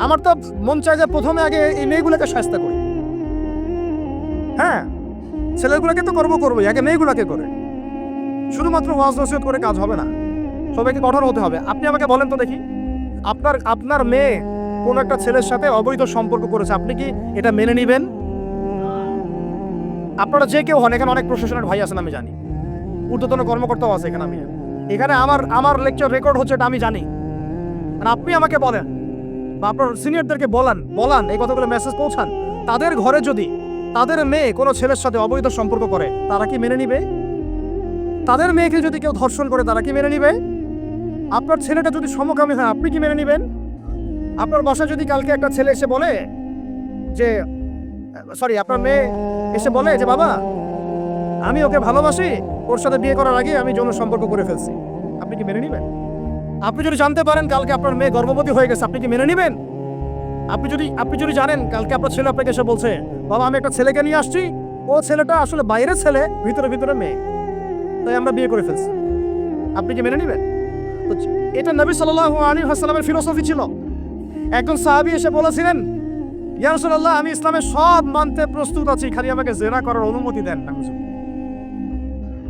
আমার তো মন চায় যে প্রথমে আগে এই মেয়েগুলোকে শাস্তি করি। হ্যাঁ, ছেলেগুলোকে তো করবোই, আগে মেয়েগুলোকে করে। শুধুমাত্র ওয়াজ নসিহত করে কাজ হবে না, সবাইকে কঠোর হতে হবে। আপনি আমাকে বলেন তো দেখি, আপনার মেয়ে কোন একটা ছেলের সাথে অবৈধ সম্পর্ক করেছে, আপনি কি এটা মেনে নেবেন? আপনারা যে কেউ হন, এখানে অনেক প্রশাসনের ভাই আছেন, আমি জানি, ঊর্ধ্বতন কর্মকর্তাও আছে এখানে। এখানে আমার লেকচার রেকর্ড হচ্ছে, এটা আমি জানি। আর আপনি আমাকে বলেন বা আপনার সিনিয়রদেরকে বলান এই কথাগুলো মেসেজ পৌঁছান, তাদের ঘরে যদি তাদের মেয়ে কোনো ছেলের সাথে অবৈধ সম্পর্ক করে, তারা কি মেনে নিবে? তাদের মেয়েকে যদি কেউ ধর্ষণ করে, তারা কি মেনে নিবে? আপনার ছেলেটা যদি সমকামী হয়, আপনি কি মেনে নিবেন? আপনার বাসায় যদি কালকে একটা ছেলে এসে বলে যে আপনার মেয়ে এসে বলে যে বাবা, আমি ওকে ভালোবাসি, ওর সাথে বিয়ে করার আগে আমি যৌন সম্পর্ক করে ফেলছি, আপনি কি মেনে নিবেন? আপনি যদি জানতে পারেন কালকে আপনার মেয়ে গর্ভবতী হয়ে গেছে, আপনি কি মেনে নিবেন? আপনি যদি জানেন কালকে আপনার ছেলে আপনাকে এসে বলছে বাবা, আমি একটা ছেলেকে নিয়ে আসছি, ও ছেলেটা আসলে বাইরের ছেলে, ভিতরে মেয়ে, তাই আমরা বিয়ে করে ফেলছি, আপনি কি মেনে নিবেন? তো এটা নবী সাল্লাল্লাহু আলাইহি ওয়াসাল্লামের ফিলোসফি ছিল। একজন সাহাবী এসে বলেছিলেন, ইয়া রাসূলুল্লাহ, আমি ইসলামের সব মানতে প্রস্তুত আছি, খালি আমাকে জিনা করার অনুমতি দেন না।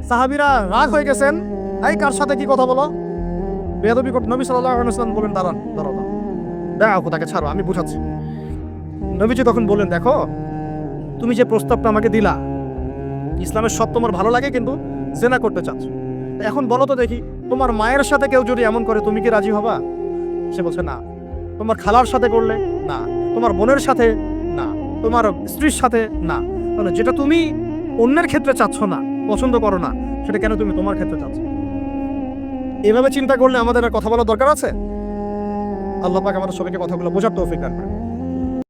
সাহাবীরা রাগ হয়ে গেছেন, এই কার সাথে কি কথা বলো, বেয়াদবি করতে। নবী সাল্লাল্লাহু আলাইহি ওয়াসাল্লাম বলেন, দাঁড়াও, দেখো তাকে ছাড়ো, আমি বুঝাচ্ছি। নবীজি তখন বললেন, দেখো, তুমি যে প্রস্তাবটা আমাকে দিলা, ইসলামের সব তোমার ভালো লাগে, কিন্তু জিনা করতে চাচ্ছ, এখন বলো তো দেখি, তোমার মায়ের সাথে কেউ যদি এমন করে, তুমি কি রাজি হবা? সে বলছে না। তোমার খালার সাথে করলে না, তোমার বোনের সাথে না, তোমার স্ত্রীর সাথে না। তাহলে যেটা তুমি অন্যের ক্ষেত্রে চাচ্ছ না, পছন্দ করো না, সেটা কেন তুমি তোমার ক্ষেত্রে চাচ্ছ? এভাবে চিন্তা করলে আমাদের আর কথা বলার দরকার আছে? আল্লাহ পাক আমাদের সবাইকে কথাগুলো বোঝার তৌফিক দান করেন।